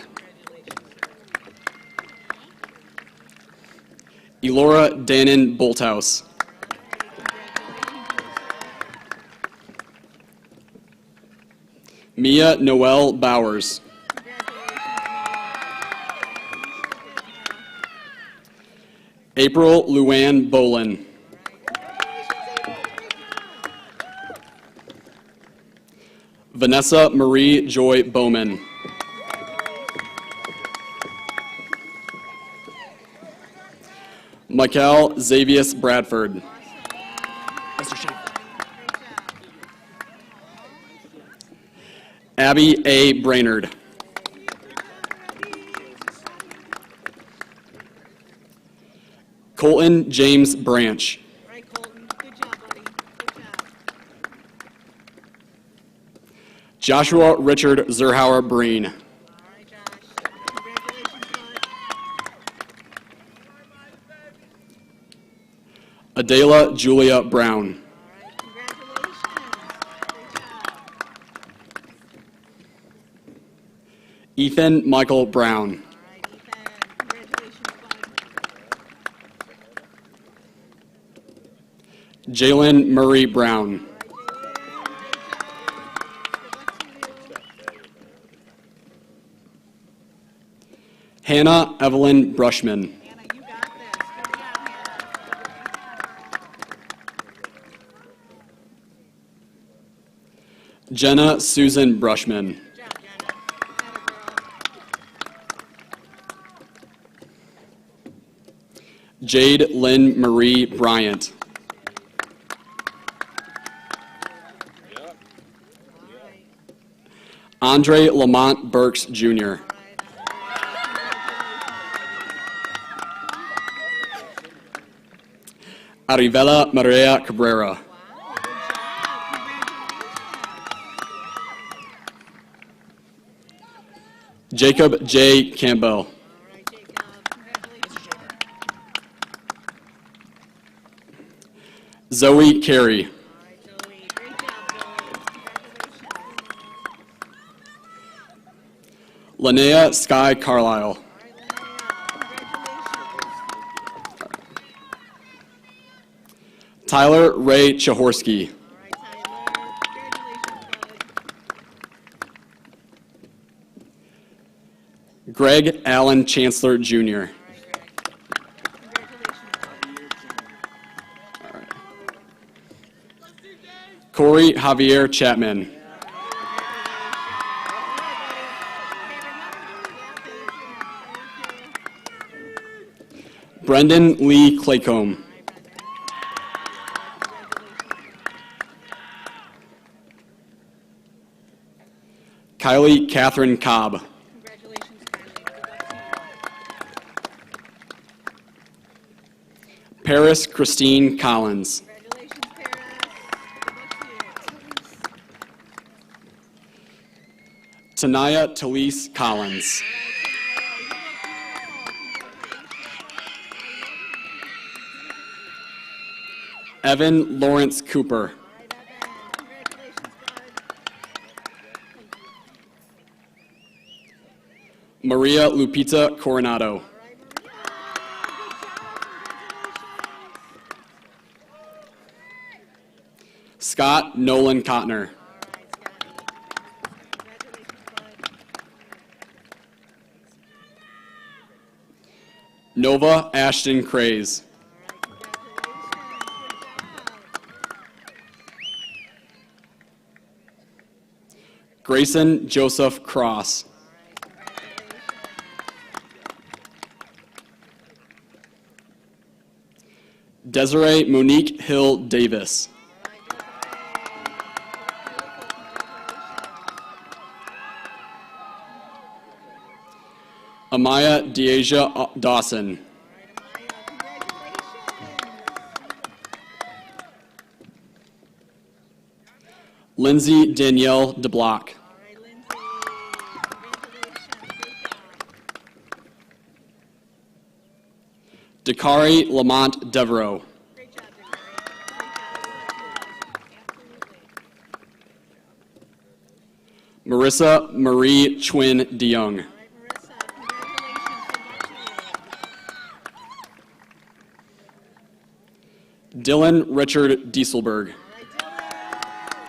Elora Dannon Bolthouse. Mia Noel Bowers. April Luann Bolin. Vanessa Marie Joy Bowman. Michael Xavius Bradford. Abby A. Brainerd. Colton James Branch.
All right, Colton. Good job, buddy. Good job.
Joshua Richard Zerhauer Breen.
All right, Josh. Congratulations, bud.
Adela Julia Brown.
All right, congratulations. Good job.
Ethan Michael Brown.
All right, Ethan. Congratulations, bud.
Jalen Murray Brown. Hannah Evelyn Brushman.
Hannah, you got this. Good job, Hannah.
Jenna Susan Brushman.
Good job, Jenna. Atta girl.
Jade Lynn Marie Bryant. Andre Lamont Burks Jr. Arivela Maria Cabrera. Jacob J. Campbell.
All right, Jacob. Congratulations.
Zoe Carey.
All right, Zoe. Great job, Zoe. Congratulations.
Linnea Sky Carlisle.
All right, Linnea. Congratulations.
Tyler Ray Chahorsky.
All right, Tyler. Congratulations, bud.
Greg Allen Chancellor Jr.
All right, Greg. Congratulations, bud.
Corey Javier Chapman. Brendan Lee Claycomb. Kylie Catherine Cobb.
Congratulations, Kylie. Good luck to you.
Paris Christine Collins.
Congratulations, Paris. Good luck to you.
Tanaya Talise Collins. Evan Lawrence Cooper.
All right, Evan. Congratulations, bud.
Maria Lupita Coronado.
All right, Maria. Good job. Congratulations.
Scott Nolan Cotner.
All right, Scotty. Congratulations, bud.
Nova Ashton Craze.
All right, congratulations. Good job.
Grayson Joseph Cross.
All right, congratulations.
Desiree Monique Hill Davis.
All right, Desiree.
Amaya Deasia Dawson.
All right, Amaya, congratulations.
Lindsay Danielle DeBlock.
All right, Lindsay. Congratulations. Good job.
Dakari Lamont Devereaux.
Great job, Dakari. Absolutely.
Marissa Marie Chwin DeYoung.
All right, Marissa. Congratulations. Good luck to you.
Dylan Richard Dieselberg.
All right,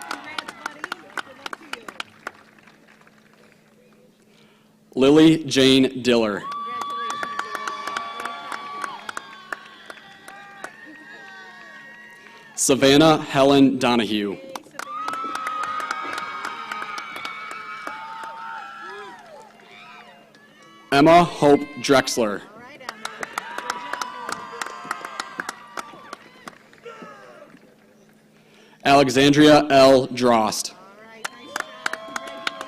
Dylan. Congrats, buddy. Good luck to you.
Lily Jane Diller.
Congratulations, Dylan. Great job, Dylan.
Savannah Helen Donahue.
Hey, Savannah.
Emma Hope Drexler.
All right, Emma. Good job.
Alexandria L. Drost.
All right, nice job. Congratulations.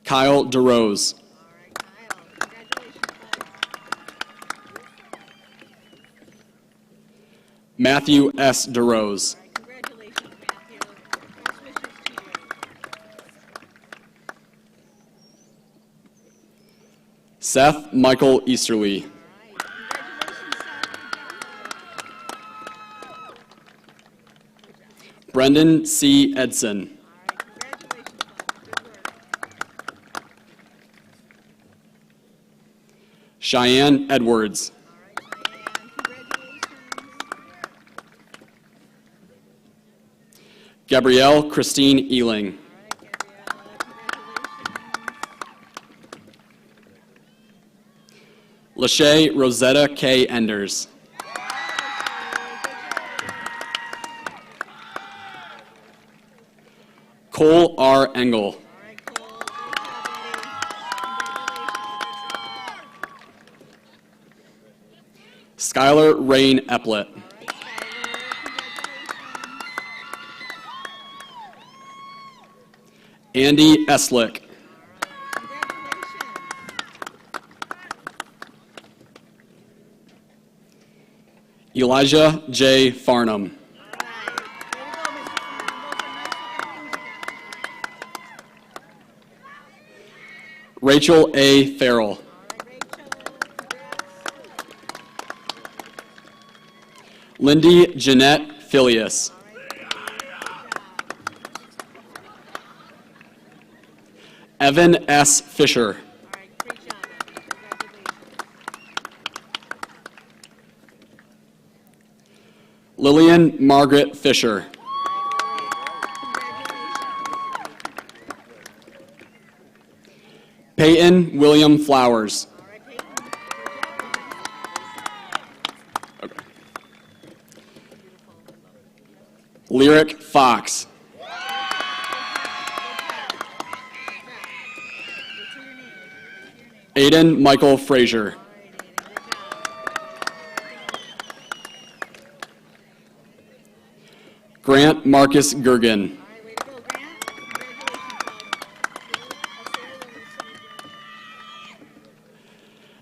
Kyle DeRose.
All right, Kyle. Congratulations.
Matthew S. DeRose.
Congratulations, Matthew. Best wishes to you.
Seth Michael Easterly. Brendan C. Edson. Cheyenne Edwards. Gabrielle Christine Ealing. Lachey Rosetta K. Enders. Cole R. Engel. Skylar Rain Epplett. Andy Eslick. Elijah J. Farnham. Rachel A. Farrell. Lindy Jeanette Filius. Evan S. Fisher. Lillian Margaret Fisher. Peyton William Flowers. Okay. Lyric Fox. Aiden Michael Frazier. Grant Marcus Gergen.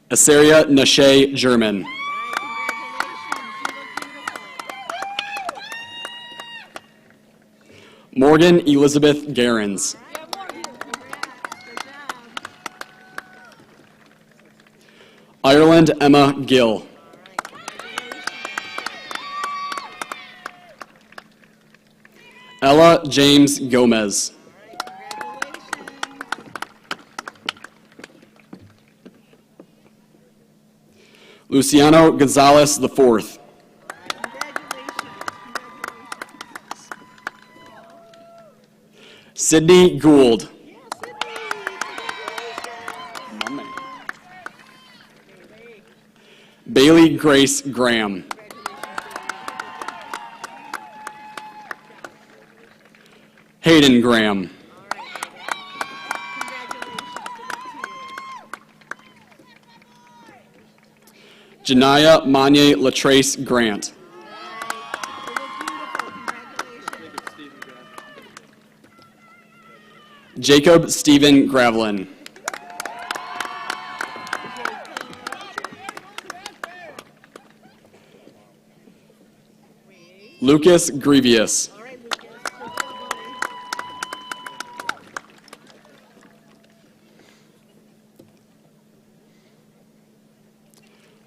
Asaria Nashe German. Morgan Elizabeth Garens. Ireland Emma Gill. Ella James Gomez. Luciano Gonzalez IV. Sydney Gould. Bailey Grace Graham. Hayden Graham. Janaya Manye Latrace Grant. Jacob Stephen Gravelin. Lucas Grievous.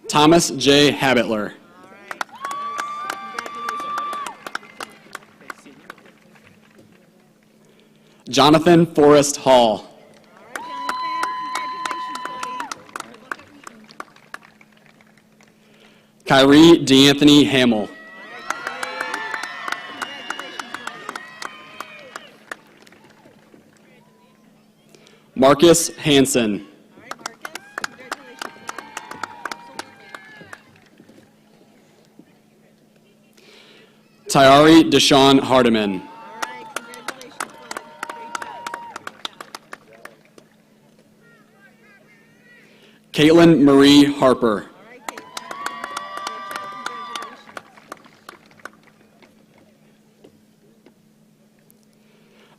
Thomas J. Habitler. Jonathan Forrest Hall. Kyrie DeAnthony Hamill. Marcus Hansen. Tyari Deshaun Hardiman. Caitlin Marie Harper.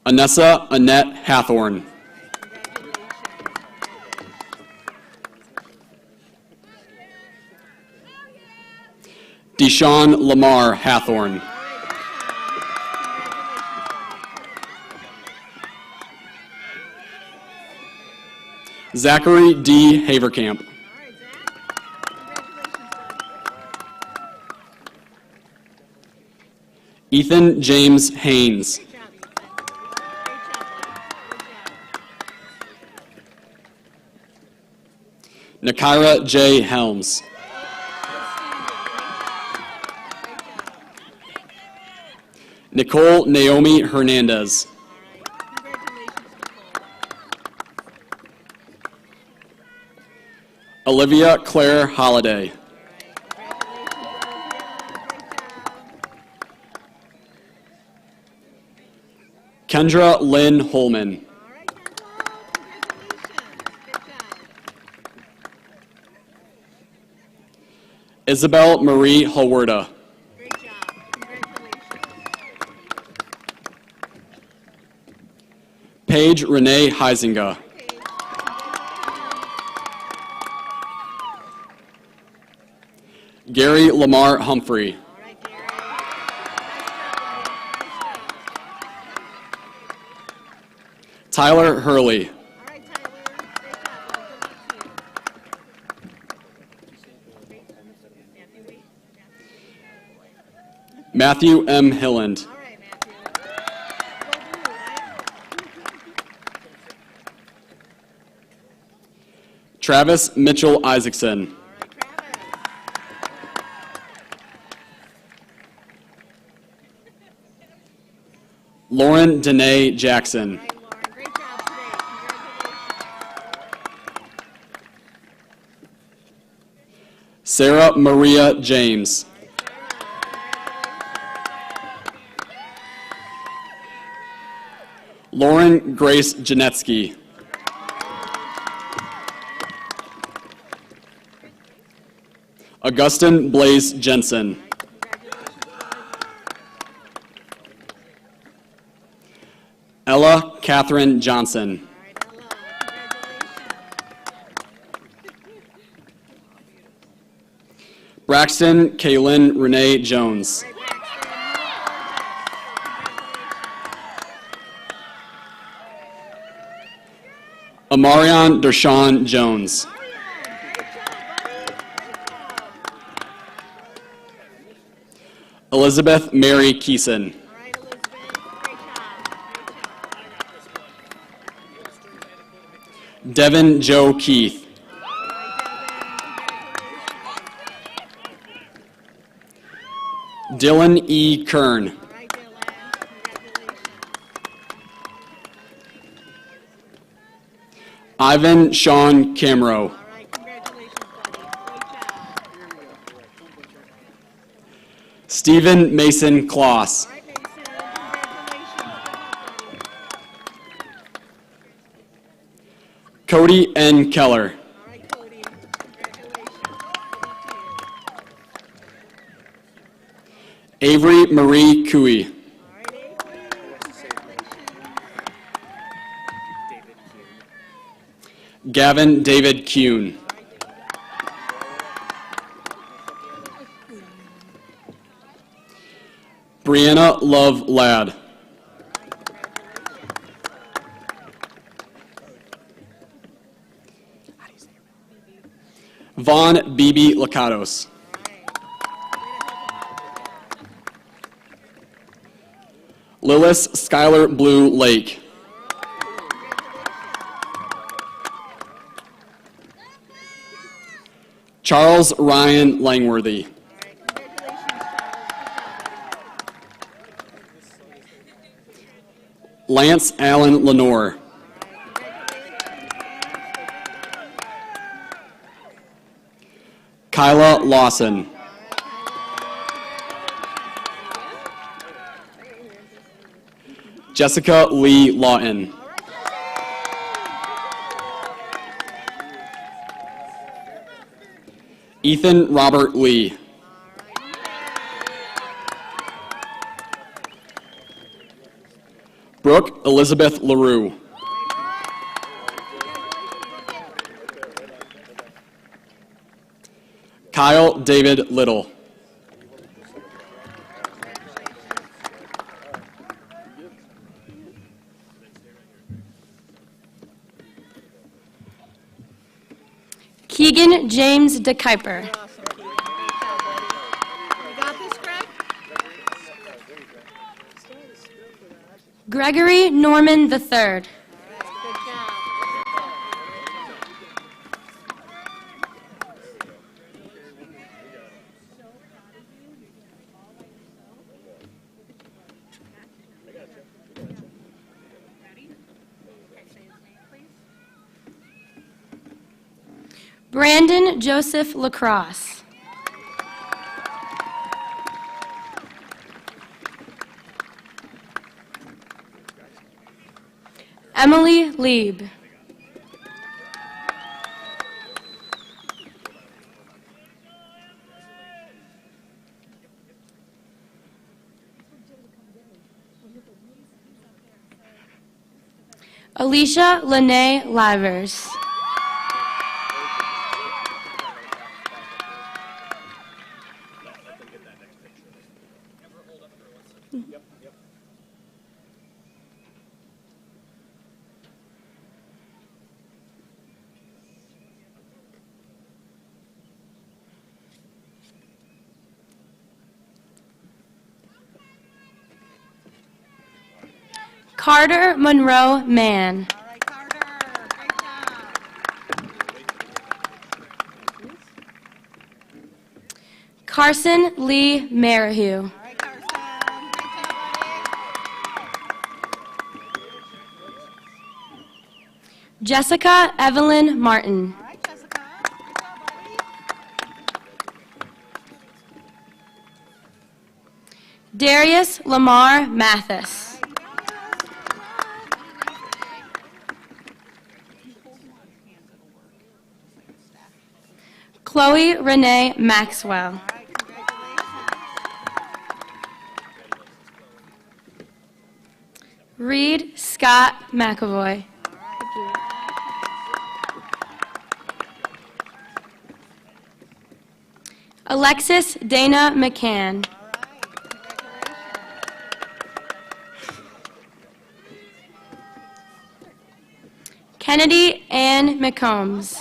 Anessa Annette Hathorn. Deshaun Lamar Hathorn. Zachary D. Haverkamp. Ethan James Haynes. Nakira J. Helms. Nicole Naomi Hernandez. Olivia Claire Holliday. Kendra Lynn Holman. Isabel Marie Hawerda. Paige Renee Heisinger. Gary Lamar Humphrey. Tyler Hurley. Matthew M. Hilland. Travis Mitchell Isaacson. Lauren Danae Jackson. Sarah Maria James. Lauren Grace Janetsky. Augustin Blaze Jensen. Ella Catherine Johnson. Braxton Kaylin Renee Jones. Amarion Dershawn Jones. Elizabeth Mary Keeson. Devin Joe Keith. Dylan E. Kern. Ivan Sean Camro. Stephen Mason Kloss. Cody N. Keller. Avery Marie Cooey. Gavin David Kuhn. Brianna Love Ladd. Vaughn Bibi Lakatos. Lillis Skylar Blue Lake. Charles Ryan Langworthy. Lance Allen Lenore. Kyla Lawson. Jessica Lee Lawton. Ethan Robert Lee. Brooke Elizabeth LaRue. Kyle David Little.
Brandon James DeKuyper.
Awesome, Keith. Great job, buddy. You got this, Greg?
Gregory Norman III.
Good job.
Brandon Joseph Lacrosse. Emily Lieb. Alicia Lene Livers. Carter Monroe Mann.
All right, Carter. Great job.
Carson Lee Merrihew.
All right, Carson. Great job, buddy.
Jessica Evelyn Martin.
All right, Jessica. Good job, buddy.
Darius Lamar Mathis. Chloe Renee Maxwell.
All right, congratulations.
Reed Scott McAvoy. Alexis Dana McCann.
All right, congratulations.
Kennedy Ann McCombs.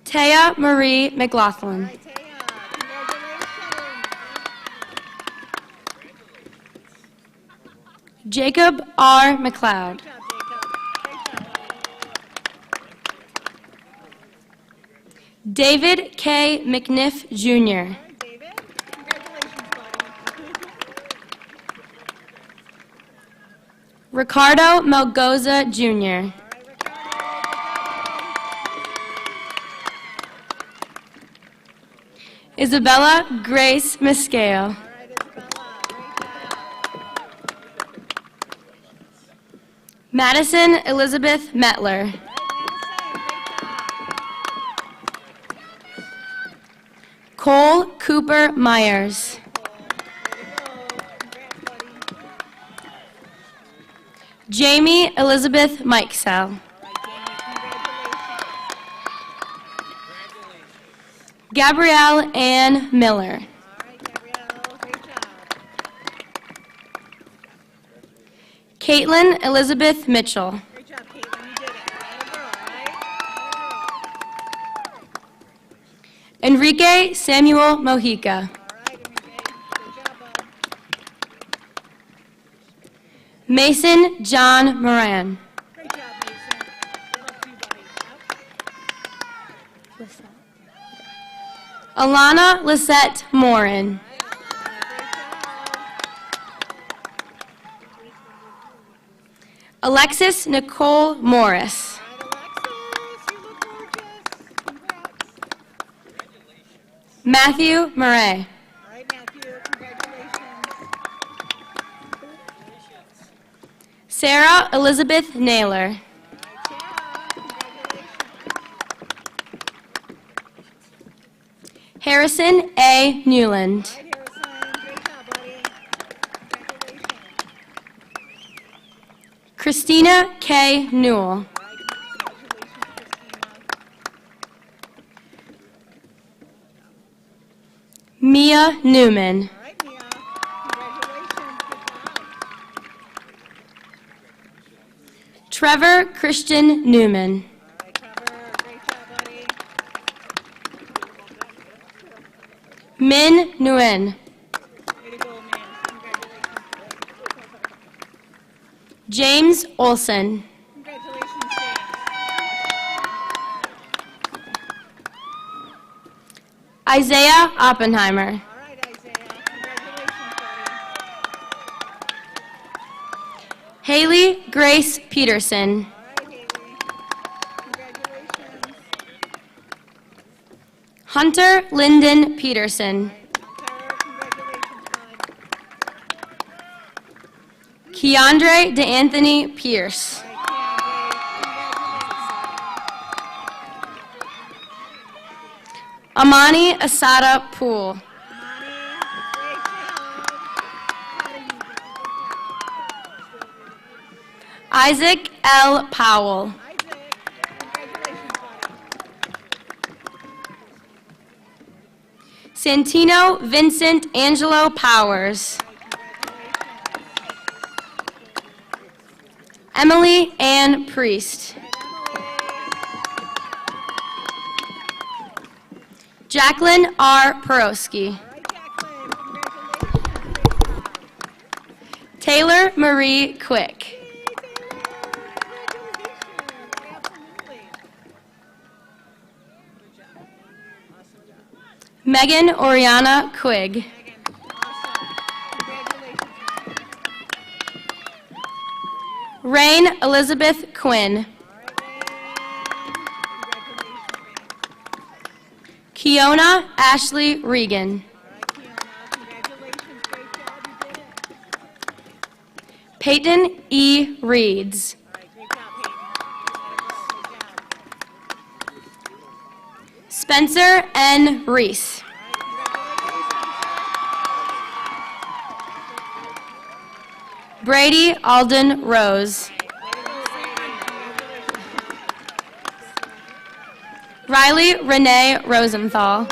Taya Marie McLaughlin.
All right, Taya. Congratulations.
Jacob R. McLeod.
Good job, Jacob. Great job.
David K. McNiff Jr.
All right, David. Congratulations, buddy.
Ricardo Melgoza Jr.
All right, Ricardo.
Isabella Grace Miscale.
All right, Isabella. Great job.
Madison Elizabeth Metler.
All right, Madison. Great job.
Cole Cooper Myers.
Way to go. Congrats, buddy.
Jamie Elizabeth Mikesell.
All right, Jamie. Congratulations.
Gabrielle Ann Miller.
All right, Gabrielle. Great job.
Caitlin Elizabeth Mitchell.
Great job, Caitlin. You did it. Atta girl, all right?
Enrique Samuel Mojica.
All right, Enrique. Good job, bud.
Mason John Moran.
Great job, Mason. Good luck to you, buddy. Yep.
Alana Lisette Morin. Alexis Nicole Morris.
All right, Alexis. You look gorgeous. Congrats.
Matthew Murray.
All right, Matthew. Congratulations.
Sarah Elizabeth Naylor.
All right, Sarah. Congratulations.
Harrison A. Newland.
All right, Harrison. Great job, buddy. Congratulations.
Christina K. Newell.
All right, congratulations, Christina.
Mia Newman.
All right, Mia. Congratulations. Good job.
Trevor Christian Newman.
All right, Trevor, great job, buddy.
Min Nguyen.
Way to go, man. Congratulations.
James Olson.
Congratulations, James.
Isaiah Oppenheimer.
All right, Isaiah. Congratulations, buddy.
Haley Grace Peterson.
All right, Haley. Congratulations.
Hunter Lyndon Peterson.
Hunter, congratulations, bud.
Keandre DeAnthony Pierce.
All right, Keandre. Congratulations.
Amani Asada Poole.
Amani, great job. Proud of you, bud.
Isaac L. Powell.
Isaac, congratulations, buddy.
Santino Vincent Angelo Powers. Emily Ann Priest. Jacqueline R. Peroski.
All right, Jacqueline, congratulations. Great job.
Taylor Marie Quick. Megan Oriana Quigg. Rain Elizabeth Quinn. Kiona Ashley Regan. Peyton E. Reeds. Spencer N. Reese. Brady Alden Rose. Riley Renee Rosenthal.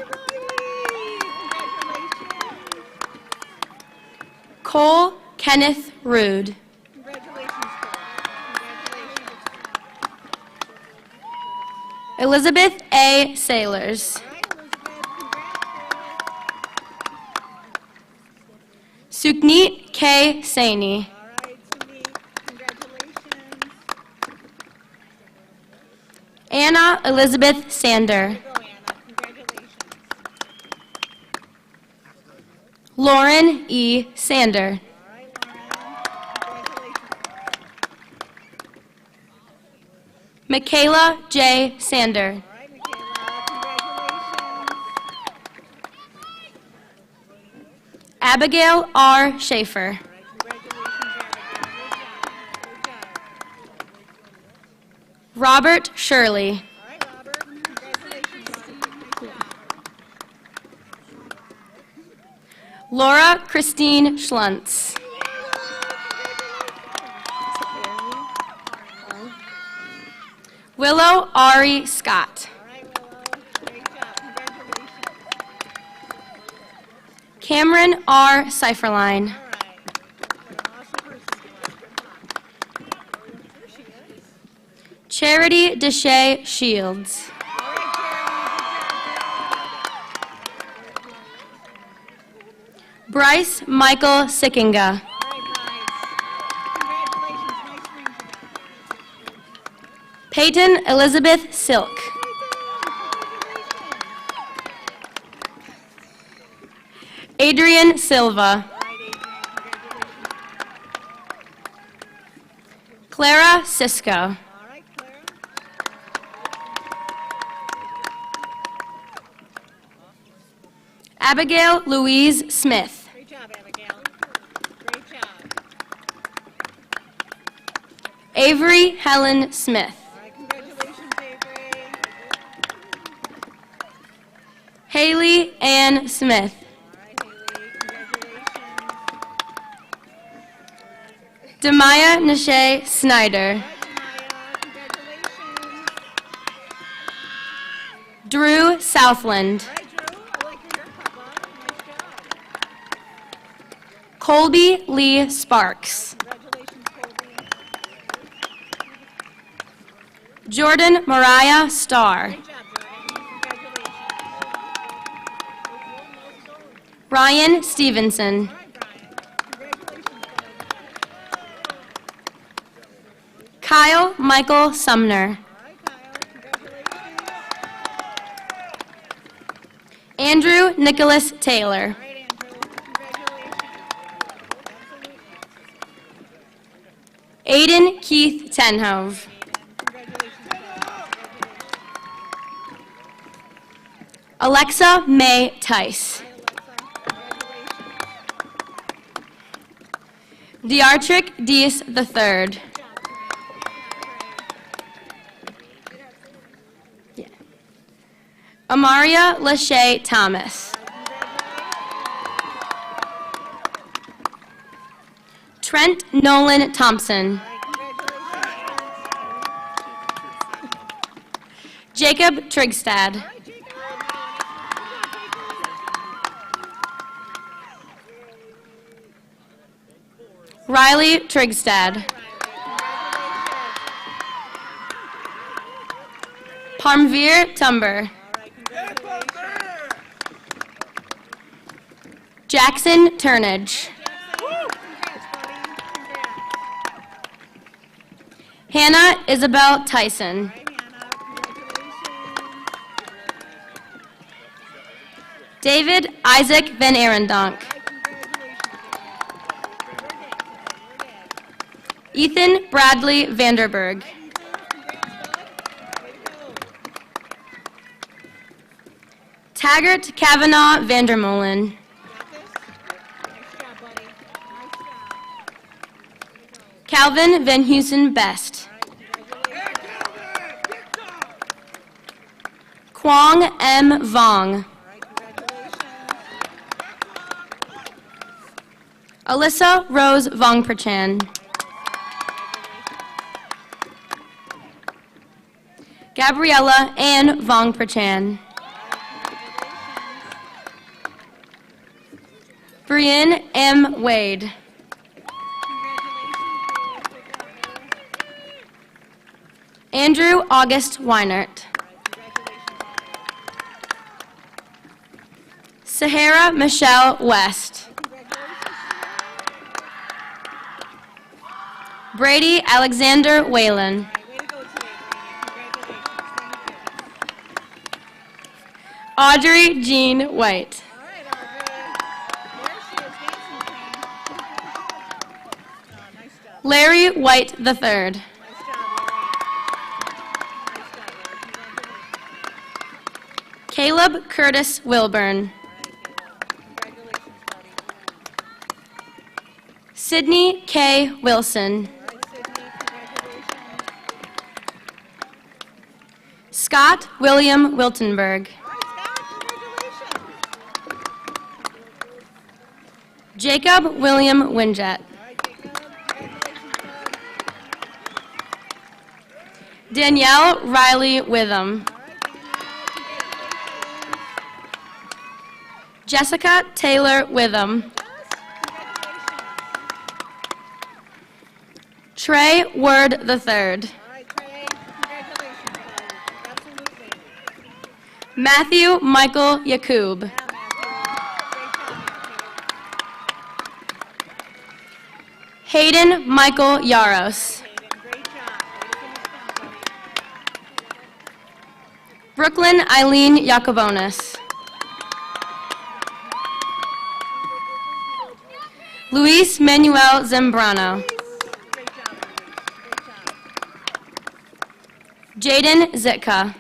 Cole Kenneth Rude. Elizabeth A. Sailors. Sukneet K. Saini. Anna Elizabeth Sander. Lauren E. Sander. Michaela J. Sander. Abigail R. Schaefer. Robert Shirley. Laura Christine Schluntz. Willow Ari Scott. Cameron R. Seiferline. Charity Deshay Shields. Bryce Michael Sickinga. Peyton Elizabeth Silk. Adrian Silva. Clara Cisco. Abigail Louise Smith.
Great job, Abigail. Great job.
Avery Helen Smith.
All right, congratulations, Avery.
Haley Ann Smith.
All right, Haley, congratulations.
Demaya Nashay Snyder.
All right, Demaya, congratulations.
Drew Southland.
All right, Drew, I like your haircut, bud. Nice job.
Colby Lee Sparks.
Congratulations, Colby.
Jordan Mariah Starr. Ryan Stevenson. Kyle Michael Sumner. Andrew Nicholas Taylor. Aiden Keith Tenhove. Alexa May Tice. Deartrick Dees III. Amaria Lachey Thomas. Trent Nolan Thompson. Jacob Trigstad. Riley Trigstad. Parmveer Tumber. Jackson Turnage. Hannah Isabel Tyson. David Isaac Van Arendonk. Ethan Bradley Vanderberg. Taggart Kavanaugh Vandermolen. Calvin Van Heusen Best. Kwong M. Vong. Alyssa Rose Vongprachan. Gabriella Ann Vongprachan. Brian M. Wade. Andrew August Weinert. Sahara Michelle West. Brady Alexander Whalen. Audrey Jean White. Larry White III. Caleb Curtis Wilburn. Sydney K. Wilson. Scott William Wiltenberg. Jacob William Winjet. Danielle Riley Witham. Jessica Taylor Witham. Trey Word III. Matthew Michael Yakub. Hayden Michael Yaros. Brooklyn Eileen Yacobonis. Luis Manuel Zambrano. Jaden Zitka.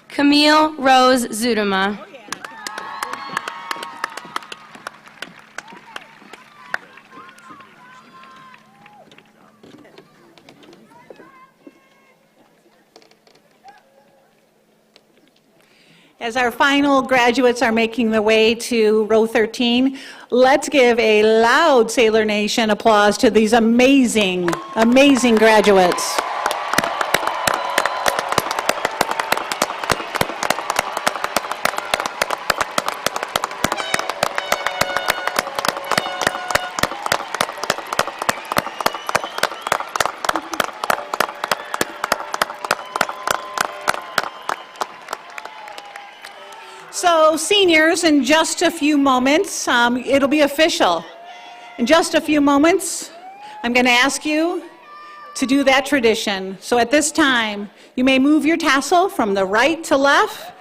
Camille Rose Zudema.
As our final graduates are making their way to row 13, let's give a loud Sailor Nation applause to these amazing, amazing graduates. So seniors, in just a few moments, it'll be official. In just a few moments, I'm going to ask you to do that tradition. So at this time, you may move your tassel from the right to left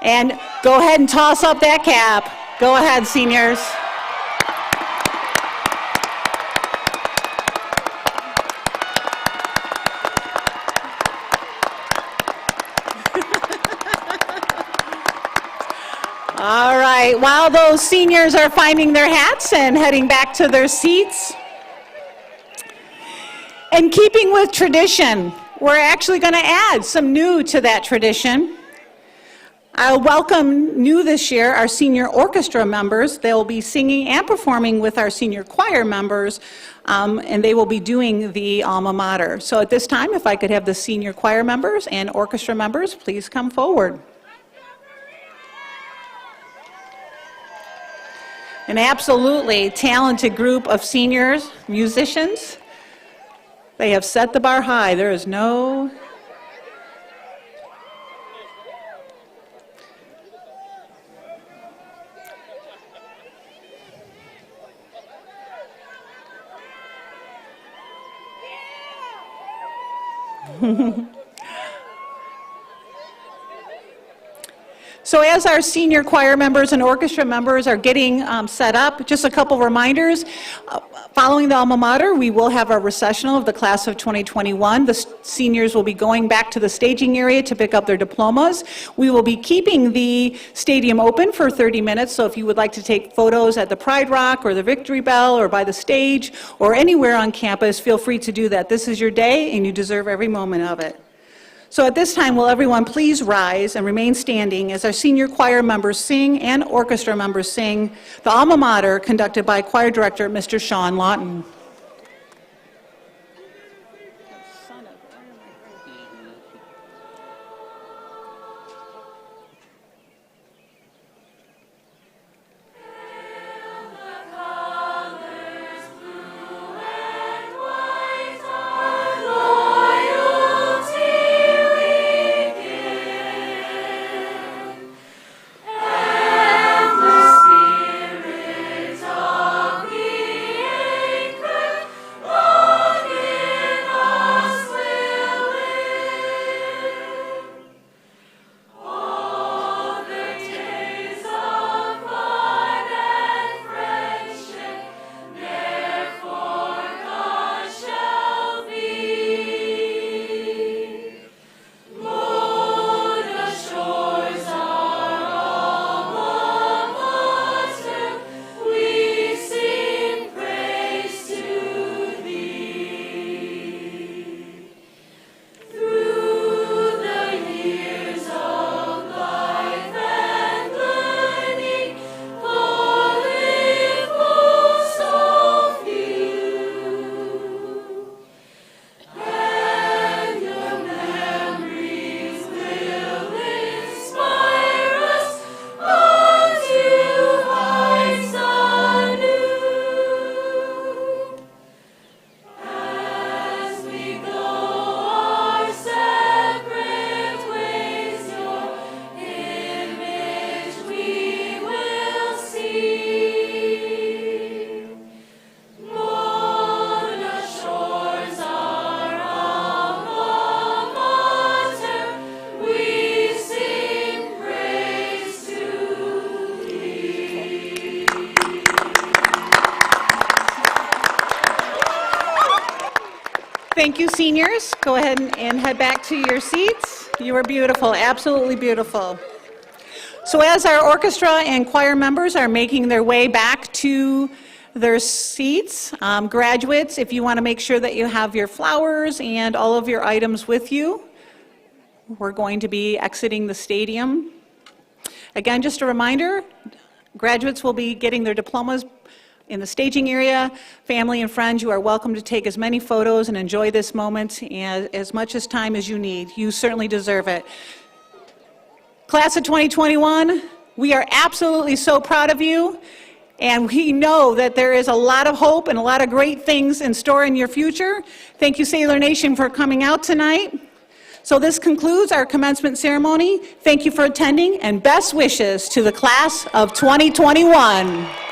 and go ahead and toss up that cap. Go ahead, seniors. All right, while those seniors are finding their hats and heading back to their seats, in keeping with tradition, we're actually going to add some new to that tradition. I'll welcome new this year our senior orchestra members. They'll be singing and performing with our senior choir members, and they will be doing the Alma Mater. So at this time, if I could have the senior choir members and orchestra members, please come forward. An absolutely talented group of seniors, musicians. They have set the bar high. There is no... So as our senior choir members and orchestra members are getting set up, just a couple reminders. Following the Alma Mater, we will have our recessional of the class of 2021. The seniors will be going back to the staging area to pick up their diplomas. We will be keeping the stadium open for 30 minutes, so if you would like to take photos at the Pride Rock or the Victory Bell or by the stage or anywhere on campus, feel free to do that. This is your day and you deserve every moment of it. So at this time, will everyone please rise and remain standing as our senior choir members sing and orchestra members sing the Alma Mater, conducted by choir director Mr. Sean Lawton. Thank you, seniors. Go ahead and head back to your seats. You were beautiful, absolutely beautiful. So as our orchestra and choir members are making their way back to their seats, graduates, if you want to make sure that you have your flowers and all of your items with you, we're going to be exiting the stadium. Again, just a reminder, graduates will be getting their diplomas in the staging area. Family and friends, you are welcome to take as many photos and enjoy this moment as much as time as you need. You certainly deserve it. Class of 2021, we are absolutely so proud of you, and we know that there is a lot of hope and a lot of great things in store in your future. Thank you, Sailor Nation, for coming out tonight. So this concludes our commencement ceremony. Thank you for attending, and best wishes to the class of 2021.